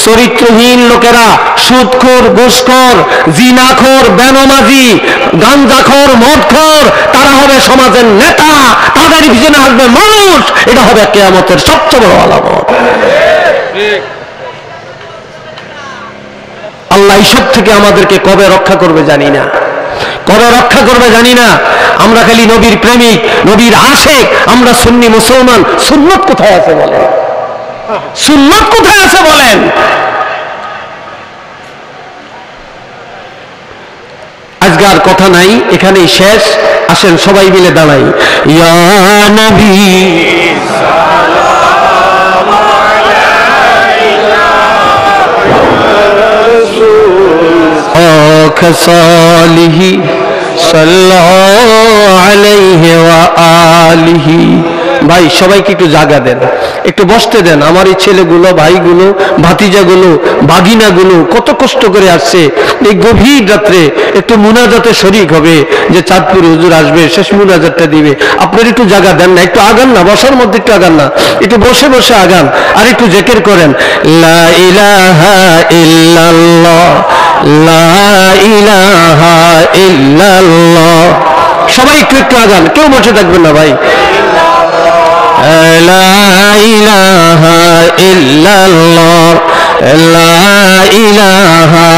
চরিত্রহীন লোকেরা, সুদখোর, ঘুষখোর, জিনাখোর, বেনামাজি, গাঞ্জাখোর, মদখোর, তারা হবে সমাজের নেতা, তাদের পিছনে আসবে মানুষ। এটা হবে কিয়ামতের সবচেয়ে বড় আলামত। আল্লাহ এইসব থেকে আমাদেরকে কবে রক্ষা করবে জানি না, কবে রক্ষা করবে জানি না। আমরা খালি নবীর প্রেমিক, নবীর আশেক, আমরা সুন্নি মুসলমান। সুন্নত কোথায় আছে বলেন? সুন্নত কোথায় আছে বলেন? আজকে আর কথা নাই, এখানেই শেষ। আসেন সবাই মিলে দাঁড়াই। ইয়া নবী صالح صلى عليه وآله ভাই সবাইকে একটু জায়গা দেন, একটু বসতে দেন। আমার এই ছেলেগুলো, ভাইগুলো, ভাতিজাগুলো, ভাগিনাগুলো কত কষ্ট করে আসছে এই গভীর রাত্রে একটু মুনাজাতে শরীক হবে, যে চাঁদপুর হুজুর আসবে, শেষ মুনাজাতটা দিবে। আপনার একটু জায়গা দেন না, একটু আগান না, বসার মধ্যে একটু আগান না, একটু বসে বসে আগান, আর একটু জিকির করেন, লা ইলাহা ইল্লাল্লাহ, লা ইলাহা ইল্লাল্লাহ। সবাই একটু একটু আগান, কেউ বসে থাকবেন না ভাই। লা ইলাহা ইল্লাল্লাহ, লা ইলাহা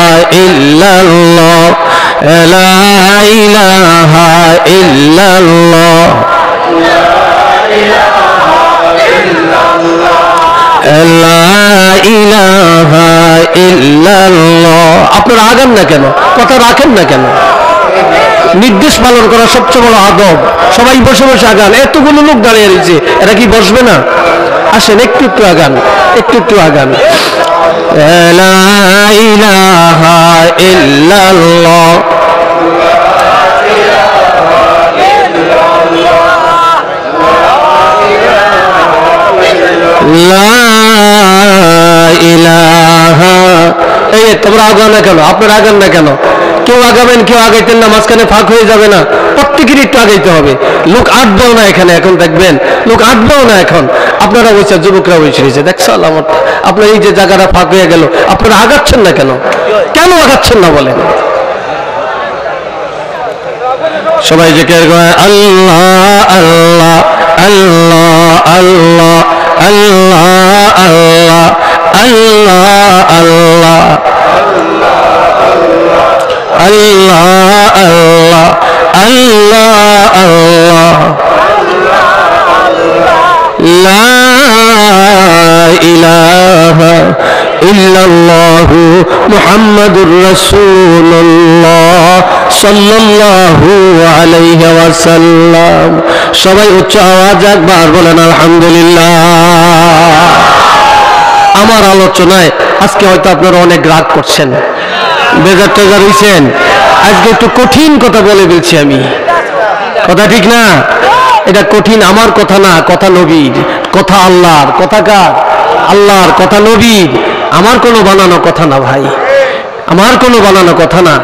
ইল্লাল্লাহ, লা ইলাহা ইল্লাল্লাহ, লা ইলাহা ইল্লাল্লাহ। আপনারা আগান না কেন, কথা রাখেন না কেন? নির্দেশ পালন করা সবচেয়ে বড় আদব। সবাই বসে বসে আগান, এতগুলো লোক দাঁড়িয়ে রয়েছে, এরা কি বসবে না? আসেন একটু একটু আগান, একটু একটু আগান। লা ইলাহা ইল্লাল্লাহ, লা ইলাহা। এই তোমরা আগান না কেন? আপনারা আগান না কেন? কেউ আগাবেন, কেউ আগাইতেন না, মাঝখানে ফাঁক হয়ে যাবে না? প্রত্যেকেরই একটু আগাইতে হবে। লোক আটবাও না এখানে, এখন দেখবেন লোক আটবাও না এখন। আপনারা বলছেন, যুবকরা বসে রয়েছে, দেখছো আলামত। আপনার এই যে জায়গাটা ফাঁক হয়ে গেল, আপনারা আগাচ্ছেন না কেন? কেন আগাচ্ছেন না বলেন? সবাই জিকির করে আল্লাহ আল্লাহ আল্লাহ আল্লাহ আল্লাহ আল্লাহ আল্লাহ আল্লাহ আল্লাহ আল্লাহ আল্লাহ আল্লাহ, লা ইলাহা ইল্লাল্লাহু মুহাম্মাদুর রাসূলুল্লাহ সাল্লাল্লাহু আলাইহি ওয়াসাল্লাম। সবাই উচ্চ আওয়াজ একবার বলেন আলহামদুলিল্লাহ। আমার আলোচনায় আজকে হয়তো আপনারা অনেক রাগ করছেন, বেজার টেজার হইছেন। আজকে একটু কঠিন কথা বলে বলছি আমি, কথা ঠিক না? এটা কঠিন আমার কথা না, কথা নবীর, কথা আল্লাহর। কথা কার? আল্লাহর। কথা নবীর, আমার কোনো বানানো কথা না ভাই, আমার কোনো বানানো কথা না।